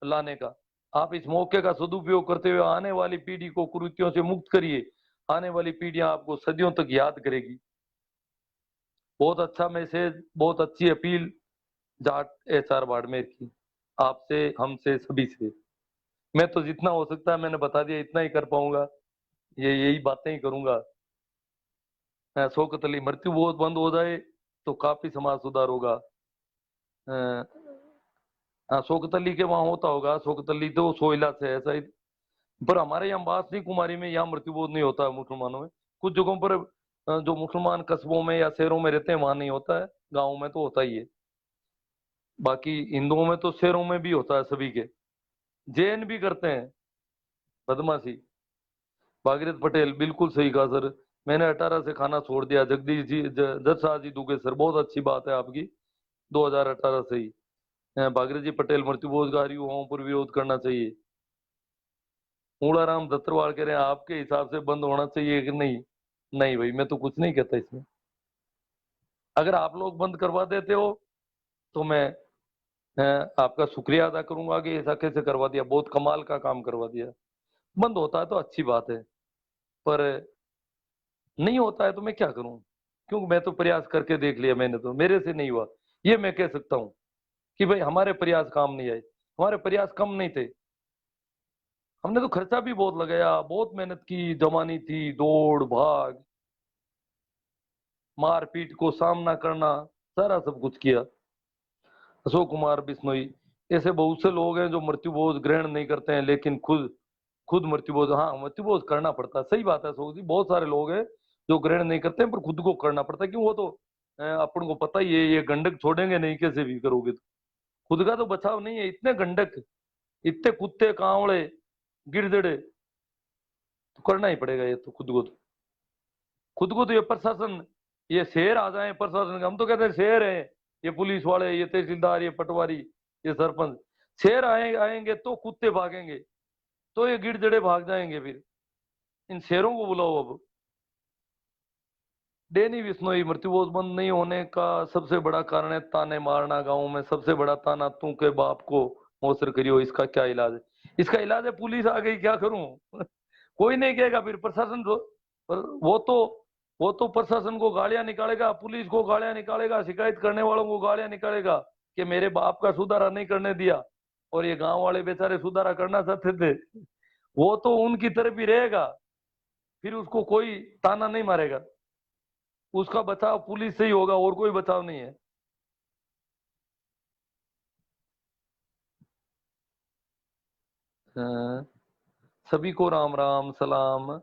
लाने का। आप इस मौके का सदुपयोग करते हुए आने वाली पीढ़ी को कुरीतियों से मुक्त करिए। आने वाली पीढ़ियां आपको सदियों तक याद करेगी। बहुत अच्छा मैसेज, बहुत अच्छी अपील जाट एचआर बाड़मेर की, आपसे हमसे सभी से। मैं तो जितना हो सकता है मैंने बता दिया, इतना ही कर पाऊंगा, ये यही बातें ही करूंगा। शौकत अली, मृत्यु बहुत बंद हो जाए तो काफी समाज सुधार होगा। हाँ, शौकत अली के वहां होता होगा, शौकत अली तो सोइला से है शायद। पर हमारे यहाँ बासनी कुमारी में यहाँ मृत्युबोध नहीं होता है मुसलमानों में। कुछ जगहों पर जो मुसलमान कस्बों में या शहरों में रहते हैं वहां नहीं होता है, गाँव में तो होता ही है। बाकी हिंदुओं में तो शहरों में भी होता है सभी के। जैन भी करते हैं बदमाशी। भागीरथ पटेल बिल्कुल सही कहा सर, मैंने 18 से खाना छोड़ दिया। जगदीश जी जज शाह जी दुगे सर, बहुत अच्छी बात है आपकी, 2018 से ही। भागीरथ जी पटेल, मृत्युभोजगारी युवाओं पर विरोध करना चाहिए। मूलाराम दत्तरवाल कह रहे हैं आपके हिसाब से बंद होना चाहिए कि नहीं? नहीं भाई, मैं तो कुछ नहीं कहता इसमें। अगर आप लोग बंद करवा देते हो तो मैं आपका शुक्रिया अदा करूंगा कि ऐसा कैसे करवा दिया, बहुत कमाल का काम करवा दिया। बंद होता है तो अच्छी बात है, पर नहीं होता है तो मैं क्या करूं? क्योंकि मैं तो प्रयास करके देख लिया, मैंने तो, मेरे से नहीं हुआ। ये मैं कह सकता हूँ कि भाई हमारे प्रयास काम नहीं आए, हमारे प्रयास कम नहीं थे। हमने तो खर्चा भी बहुत लगाया, बहुत मेहनत की, जमानी थी, दौड़ भाग, मारपीट को सामना करना, सारा सब कुछ किया। अशोक कुमार बिश्नोई, ऐसे बहुत से लोग हैं जो मृत्युभोज ग्रहण नहीं करते हैं, लेकिन खुद खुद मृत्युभोज, हाँ मृत्युभोज करना पड़ता है, सही बात है अशोक जी, बहुत सारे लोग हैं जो ग्रहण नहीं करते हैं, पर खुद को करना पड़ता है। क्यों? वो तो अपन को पता ही है, ये गंडक छोड़ेंगे नहीं, कैसे भी करोगे तो। खुद का तो बचाव नहीं है, इतने गंडक, इतने कुत्ते कांवड़े गिरदड़े, तो करना ही पड़ेगा ये तो, खुद को तो ये प्रशासन, ये शेर आ जाए प्रशासन के, हम तो कहते हैं शेर है, ये पुलिस वाले, ये तहसीलदार, ये पटवारी, ये सरपंच, शेर आएंगे तो कुत्ते भागेंगे, तो ये गिरदड़े भाग जाएंगे। फिर इन शेरों को बुलाओ अब। डेनी बिश्नोई, मृत्युभोज बंद नहीं होने का सबसे बड़ा कारण है ताने मारना। गांव में सबसे बड़ा ताना तू के बाप को मोसर करियो, इसका क्या इलाज है? इसका इलाज है पुलिस आ गई, क्या करूं? कोई नहीं कहेगा, फिर प्रशासन पर वो तो प्रशासन को गालियां निकालेगा, पुलिस को गालियां निकालेगा, शिकायत करने वालों को गालियां निकालेगा कि मेरे बाप का सुधारा नहीं करने दिया, और ये गांव वाले बेचारे सुधारा करना चाहते थे। वो तो उनकी तरफ ही रहेगा, फिर उसको कोई ताना नहीं मारेगा। उसका बचाव पुलिस से ही होगा, और कोई बचाव नहीं है। हाँ, सभी को राम राम सलाम।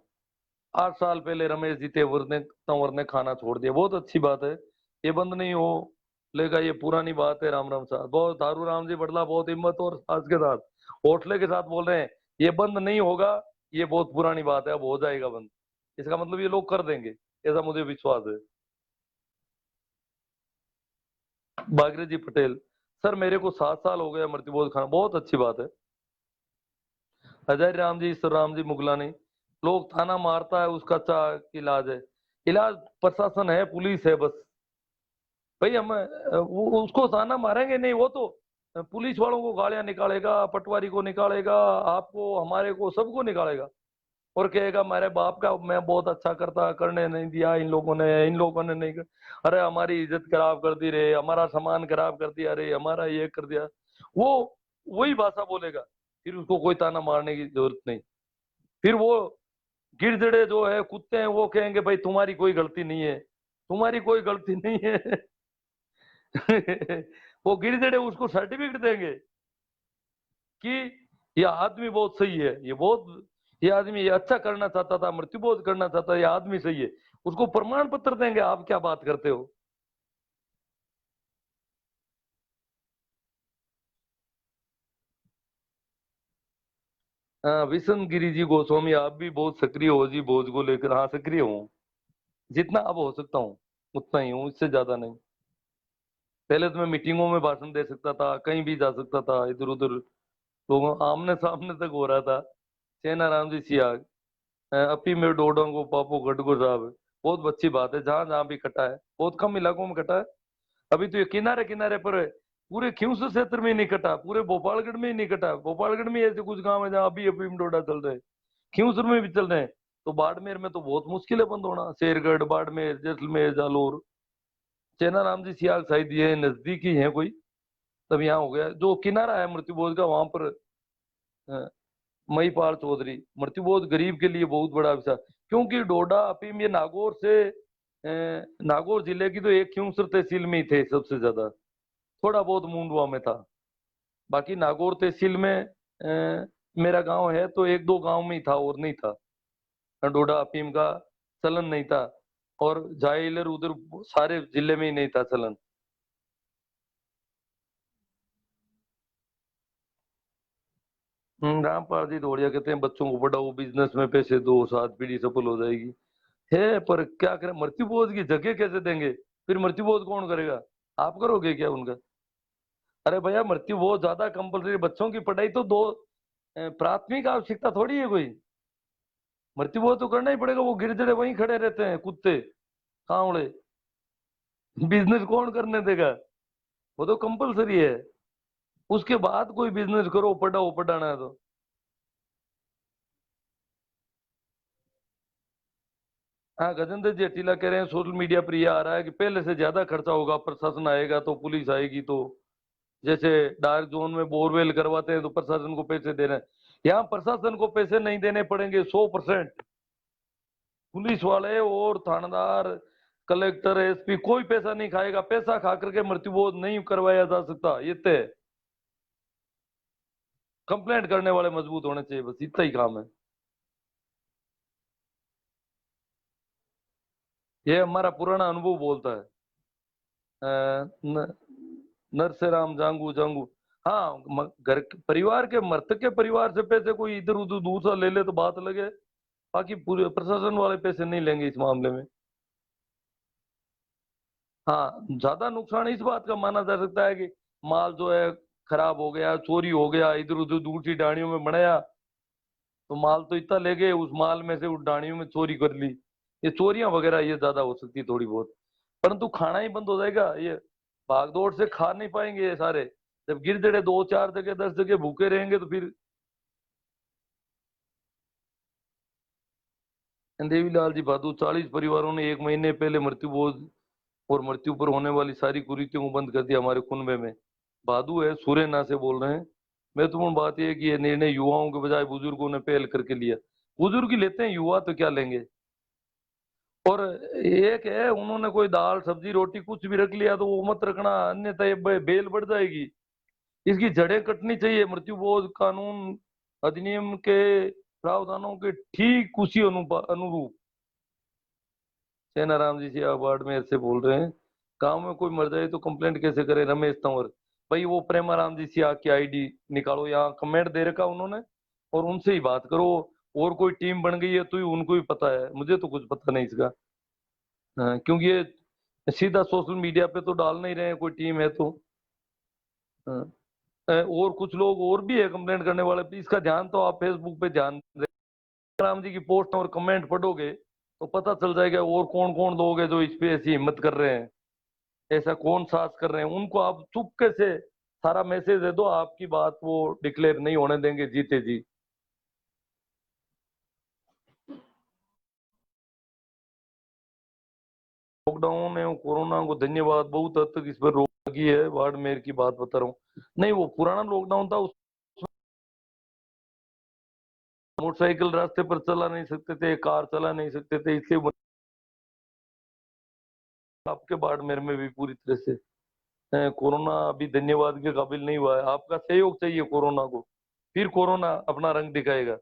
8 साल पहले रमेश जी तंवर ने खाना छोड़ दिया, बहुत अच्छी बात है। ये बंद नहीं हो लेगा, ये पुरानी बात है। राम राम साहब, बहुत दारू राम जी बड़ला, बहुत हिम्मत और साहस के साथ, हौसले के साथ बोल रहे हैं, ये बंद नहीं होगा, ये बहुत पुरानी बात है, अब हो जाएगा बंद। इसका मतलब ये लोग कर देंगे, ऐसा मुझे विश्वास है। भागीरथ जी पटेल, सर मेरे को 7 साल हो गया मृत्युभोज खाना, बहुत अच्छी बात है। अजय राम जी, ईश्वर राम जी मुगलानी, लोग ताना मारता है, उसका क्या इलाज है? इलाज प्रशासन है, पुलिस है बस। भाई हम वो उसको ताना मारेंगे नहीं, वो तो पुलिस वालों को गालियां निकालेगा, पटवारी को निकालेगा, आपको हमारे को सबको निकालेगा, और कहेगा मेरे बाप का मैं बहुत अच्छा करता, करने नहीं दिया इन लोगों ने नहीं कर, अरे हमारी इज्जत खराब कर दी रे, हमारा सामान खराब कर दिया रे, हमारा ये कर दिया। वो वही भाषा बोलेगा, फिर उसको कोई ताना मारने की जरूरत नहीं। फिर वो गिरदड़े जो है, कुत्ते हैं, वो कहेंगे भाई तुम्हारी कोई गलती नहीं है, तुम्हारी कोई गलती नहीं है। वो गिरदड़े उसको सर्टिफिकेट देंगे कि ये आदमी बहुत सही है, ये आदमी ये अच्छा करना चाहता था, मृत्युभोज करना चाहता है, ये आदमी सही है। उसको प्रमाण पत्र देंगे। आप क्या बात करते हो? हाँ, विशन गिरी जी गोस्वामी, आप भी बहुत सक्रिय हो जी भोज को लेकर। हाँ, सक्रिय हूँ, जितना अब हो सकता हूँ उतना ही हूँ, इससे ज्यादा नहीं। पहले तो मैं मीटिंगों में भाषण दे सकता था, कहीं भी जा सकता था, इधर उधर लोगों आमने सामने तक हो रहा था। सेना राम जी सियाग, अपी में डोडोंगो पापो गडगो साहब, बहुत अच्छी बात है, जहां जहां भी कटा है, बहुत कम इलाकों में कटा है। अभी तो ये किनारे किनारे पर है, पूरे खियूस क्षेत्र में ही नहीं कटा, पूरे भोपालगढ़ में ही नहीं कटा। भोपालगढ़ में ऐसे कुछ गांव है जहाँ अभी अफीम डोडा चल रहे हैं, खियूसर में भी चल रहे हैं। तो बाड़मेर में तो बहुत मुश्किल है बंद होना, शेरगढ़, बाड़मेर, जैसलमेर, जालोर। चेना राम जी सियाल शायद ये नजदीक ही है कोई, तब यहाँ हो गया। जो किनारा है मृत्युबोध का, वहां पर अ, महिपाल चौधरी, मृत्युबोध गरीब के लिए बहुत बड़ा विषय, क्योंकि डोडा अफीम ये नागौर से नागौर जिले की तो एक खियूसर तहसील में ही थे सबसे ज्यादा, थोड़ा बहुत मुंडवा में था। बाकी नागौर तहसील में मेरा गांव है तो एक दो गांव में ही था, और नहीं था। डोडा अफीम का चलन नहीं था, और जाइलर उधर सारे जिले में ही नहीं था चलन। रामपाल जी दौड़िया कहते हैं बच्चों को पढ़ाओ, बिजनेस में पैसे दो, 7 पीढ़ी सफल हो जाएगी। है पर क्या करें, मृत्यु बोध की जगह कैसे देंगे? फिर मृत्यु बोध कौन करेगा? आप करोगे क्या उनका? अरे भैया मृत्यु बोध ज्यादा कंपलसरी, बच्चों की पढ़ाई तो दो प्राथमिक आवश्यकता थोड़ी है कोई। मृत्यु बोध तो करना ही पड़ेगा, वो गिरजड़े वहीं खड़े रहते हैं कुत्ते कांवड़े, बिजनेस कौन करने देगा? वो तो कंपलसरी है। उसके बाद कोई बिजनेस करो, पढ़ाओ, पढ़ाना है तो। हाँ गजेंद्र जेठीला कह रहे हैं सोशल मीडिया पर यह आ रहा है कि पहले से ज्यादा खर्चा होगा, प्रशासन आएगा तो, पुलिस आएगी तो। जैसे डार्क जोन में बोरवेल करवाते हैं तो प्रशासन को पैसे देना है, यहाँ प्रशासन को पैसे नहीं देने पड़ेंगे 100%। पुलिस वाले और थानेदार, कलेक्टर, एसपी कोई पैसा नहीं खाएगा, पैसा खा करके मृत्युबोध नहीं करवाया जा सकता, ये तय। कंप्लेंट करने वाले मजबूत होने चाहिए, बस इतना ही काम है। ये हमारा पुराना अनुभव बोलता है। अ, न, नरसेराम जांगू जांगू। हाँ घर परिवार के, मृतक के परिवार से पैसे कोई इधर उधर दूसरा ले ले तो बात लगे, बाकी पूरे प्रशासन वाले पैसे नहीं लेंगे इस मामले में। हाँ ज्यादा नुकसान इस बात का माना जा सकता है कि माल जो है खराब हो गया, चोरी हो गया, इधर उधर दूसरी डाणियों में बनाया, तो माल तो इतना ले गए, उस माल में से उस डाणियों में चोरी कर ली। ये चोरियां वगैरह ये ज्यादा हो सकती है थोड़ी बहुत, परंतु खाना ही बंद हो जाएगा ये, भागदौड़ से खा नहीं पाएंगे ये सारे। जब गिरदड़े 2 4 जगह 10 जगह भूखे रहेंगे तो फिर। देवीलाल जी भादु, 40 परिवारों ने 1 महीने पहले मृत्यु बोझ और मृत्यु पर होने वाली सारी कुरीतियों को बंद कर दिया हमारे कुनबे में। भादु है, सूर्यना से बोल रहे हैं। महत्वपूर्ण बात यह है कि ये निर्णय युवाओं के बजाय बुजुर्गों ने पहल करके लिया। बुजुर्ग ही लेते हैं, युवा तो क्या लेंगे? और एक है, उन्होंने कोई दाल सब्जी रोटी कुछ भी रख लिया तो वो मत रखना, अन्यथा ये बेल बढ़ जाएगी। इसकी जड़ें कटनी चाहिए। मृत्यु बोध कानून अधिनियम के प्रावधानों के ठीक उसी अनुरूप। सेनाराम जी से अवार्ड में ऐसे बोल रहे हैं, गांव में कोई मर जाए तो कंप्लेंट कैसे करे? रमेश तंवर। भाई वो प्रेमाराम जी से आके आईडी निकालो, यहाँ कमेंट दे रखा उन्होंने, और उनसे ही बात करो। और कोई टीम बन गई है तो ही उनको ही पता है, मुझे तो कुछ पता नहीं इसका। हाँ, क्योंकि ये सीधा सोशल मीडिया पे तो डाल नहीं रहे हैं, कोई टीम है तो। हाँ, और कुछ लोग और भी है कंप्लेंट करने वाले, इसका ध्यान तो आप फेसबुक पे ध्यान दें। राम जी की पोस्ट और कमेंट पढ़ोगे तो पता चल जाएगा और कौन कौन लोग हैं जो इस पे ऐसी हिम्मत कर रहे हैं, ऐसा कौन साज कर रहे हैं। उनको आप चुपके से सारा मैसेज दे दो, आपकी बात वो डिक्लेयर नहीं होने देंगे जीते जी। लॉकडाउन एवं कोरोना को धन्यवाद, बहुत हद तक इस पर रोक लगी है। बाड़मेर की बात बता रहा हूँ, नहीं वो पुराना लॉकडाउन था, उस मोटरसाइकिल रास्ते पर चला नहीं सकते थे, कार चला नहीं सकते थे, इसलिए आपके बाड़मेर में भी पूरी तरह से कोरोना अभी धन्यवाद के काबिल नहीं हुआ है। आपका सहयोग चाहिए कोरोना को, फिर कोरोना अपना रंग दिखाएगा।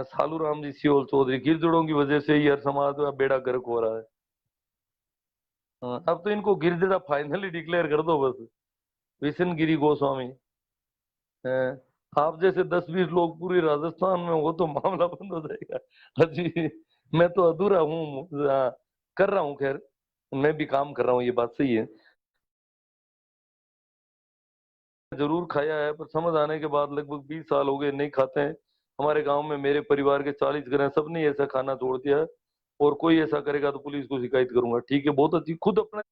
सालू राम जी सियोल चौधरी, गिरजड़ों की वजह से ही हर समाज का बेड़ा गर्क हो रहा है। अब तो इनको गिरजड़ा फाइनली डिक्लेयर कर दो बस। विशन गिरी गोस्वामी। अ, आप जैसे 10 20 लोग पूरे राजस्थान में हो तो मामला बंद हो जाएगा। अजी मैं तो अधूरा हूँ, कर रहा हूँ, खैर मैं भी काम कर रहा हूँ, ये बात सही है। जरूर खाया है, पर समझ आने के बाद लगभग 20 साल हो गए नहीं खाते हैं। हमारे गांव में मेरे परिवार के 40 घर हैं, सबने ऐसा खाना छोड़ दिया है। और कोई ऐसा करेगा तो पुलिस को शिकायत करूंगा। ठीक है, बहुत अच्छी, खुद अपने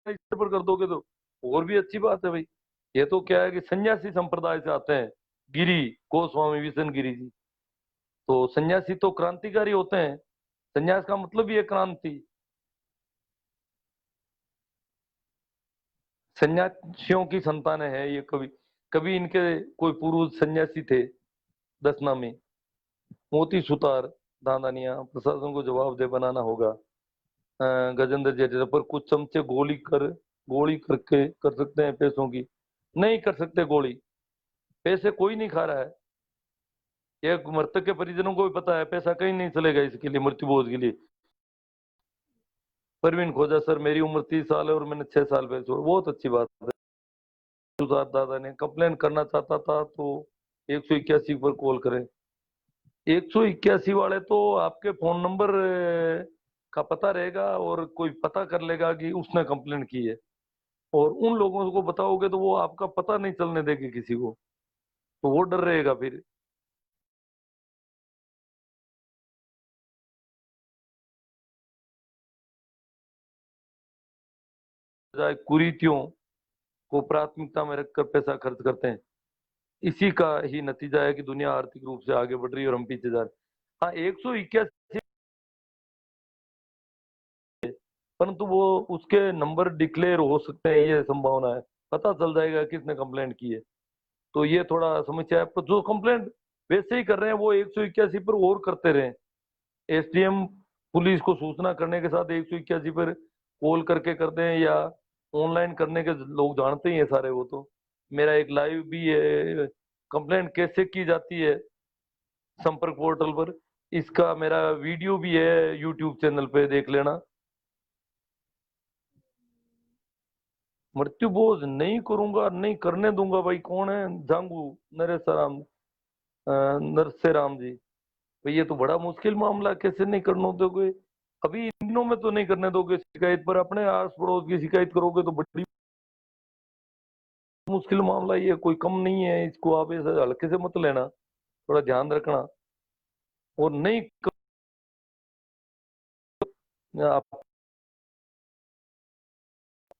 स्तर पर कर दोगे तो और भी अच्छी बात है भाई। ये तो क्या है कि सन्यासी संप्रदाय से आते हैं, गिरी गोस्वामी विशन गिरी जी। तो सन्यासी तो क्रांतिकारी होते हैं, सन्यास का मतलब ही है क्रांति। सन्यासियों की संतानें हैं ये। कभी कभी इनके कोई पूर्व सन्यासी थे, 10 नामी मोती सुतार दादानिया। प्रशासन को जवाब दे बनाना होगा। गजेंद्र जडेजा पर कुछ चमचे गोली करके कर सकते हैं पैसों की? नहीं कर सकते गोली, पैसे कोई नहीं खा रहा है। ये मृतक के परिजनों को भी पता है, पैसा कहीं नहीं चलेगा इसके लिए, मृत्यु भोज के लिए। परवीन खोजा, सर मेरी उम्र 30 साल है और मैंने 6 साल पहले छोड़ा। बहुत अच्छी बात है। सुधार दादा ने कंप्लेन करना चाहता था तो 181 पर कॉल करें। 181 वाले तो आपके फोन नंबर का पता रहेगा और कोई पता कर लेगा कि उसने कंप्लेंट की है, और उन लोगों को बताओगे तो वो आपका पता नहीं चलने देंगे किसी को, तो वो डर रहेगा फिर। कुरीतियों को प्राथमिकता में रखकर पैसा खर्च करते हैं, इसी का ही नतीजा है कि दुनिया आर्थिक रूप से आगे बढ़ रही है और हम पीछे जा रहे हैं। हाँ, 181, परंतु वो उसके नंबर डिक्लेयर हो सकते हैं, ये संभावना है, पता चल जाएगा किसने कंप्लेंट की है। तो ये थोड़ा समस्या है, पर जो कंप्लेंट वैसे ही कर रहे हैं वो 181 पर और करते रहे। एसडीएम पुलिस को सूचना करने के साथ 181 पर कॉल करके कर दें, या ऑनलाइन करने के लोग जानते ही हैं सारे। वो तो मेरा एक लाइव भी है, कंप्लेंट कैसे की जाती है संपर्क पोर्टल पर, इसका मेरा वीडियो भी है यूट्यूब चैनल पे, देख लेना। मृत्यु बोझ नहीं करूंगा, नहीं करने दूंगा भाई। कौन है? जांगू नरेश राम, नरसे राम जी। भाई ये तो बड़ा मुश्किल मामला, कैसे नहीं करने दोगे? अभी इन दिनों में तो नहीं करने दोगे शिकायत, पर अपने आस पड़ोस की शिकायत करोगे तो बड़ी मुश्किल मामला। ये कोई कम नहीं है, इसको आप ऐसे हल्के से मत लेना, थोड़ा ध्यान रखना। और नहीं आप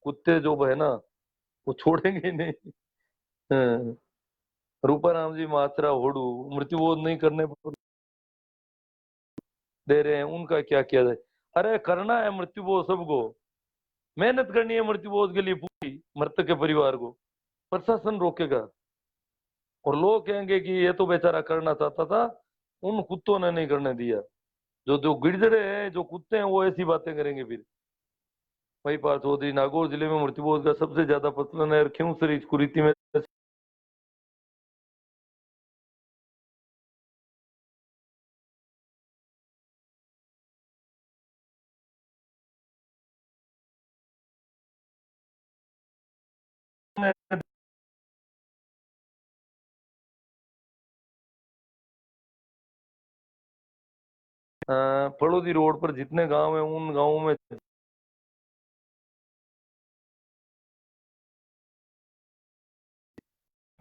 कुत्ते जो है ना, वो छोड़ेंगे ही नहीं। हाँ, रूपाराम जी मात्रा होड़ू मृत्यु बोध नहीं करने पर दे रहे हैं, उनका क्या किया जाए? अरे करना है मृत्यु बोध सबको, मेहनत करनी है मृत्यु बोध के लिए पूरी, मृतक के परिवार को। प्रशासन रोकेगा और लोग कहेंगे कि ये तो बेचारा करना चाहता था, उन कुत्तों ने नहीं करने दिया। जो जो गिरजड़े हैं, जो कुत्ते हैं, वो ऐसी बातें करेंगे फिर। महिपाल चौधरी, नागौर जिले में मृत्युबोध का सबसे ज्यादा प्रचलन है, और क्यों सर इस कुरीति में फड़ौदी रोड पर जितने गांव हैं उन गांवों में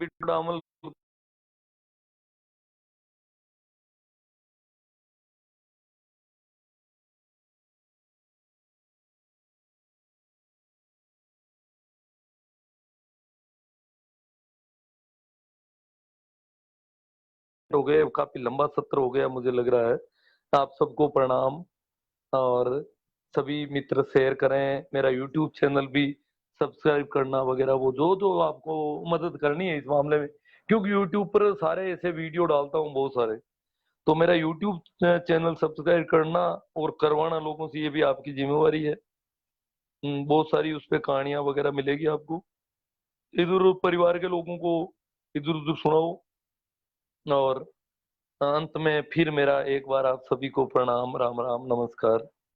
भी थोड़ा अमल हो गए। काफी लंबा सत्र हो गया मुझे लग रहा है। आप सबको प्रणाम, और सभी मित्र शेयर करें, मेरा यूट्यूब चैनल भी सब्सक्राइब करना वगैरह, वो जो जो आपको मदद करनी है इस मामले में, क्योंकि यूट्यूब पर सारे ऐसे वीडियो डालता हूँ बहुत सारे। तो मेरा यूट्यूब चैनल सब्सक्राइब करना और करवाना लोगों से, ये भी आपकी जिम्मेवारी है। बहुत सारी उस पे कहानियां वगैरह मिलेगी आपको, इधर उधर परिवार के लोगों को इधर उधर सुनाओ। और अंत में फिर मेरा एक बार आप सभी को प्रणाम, राम राम, नमस्कार।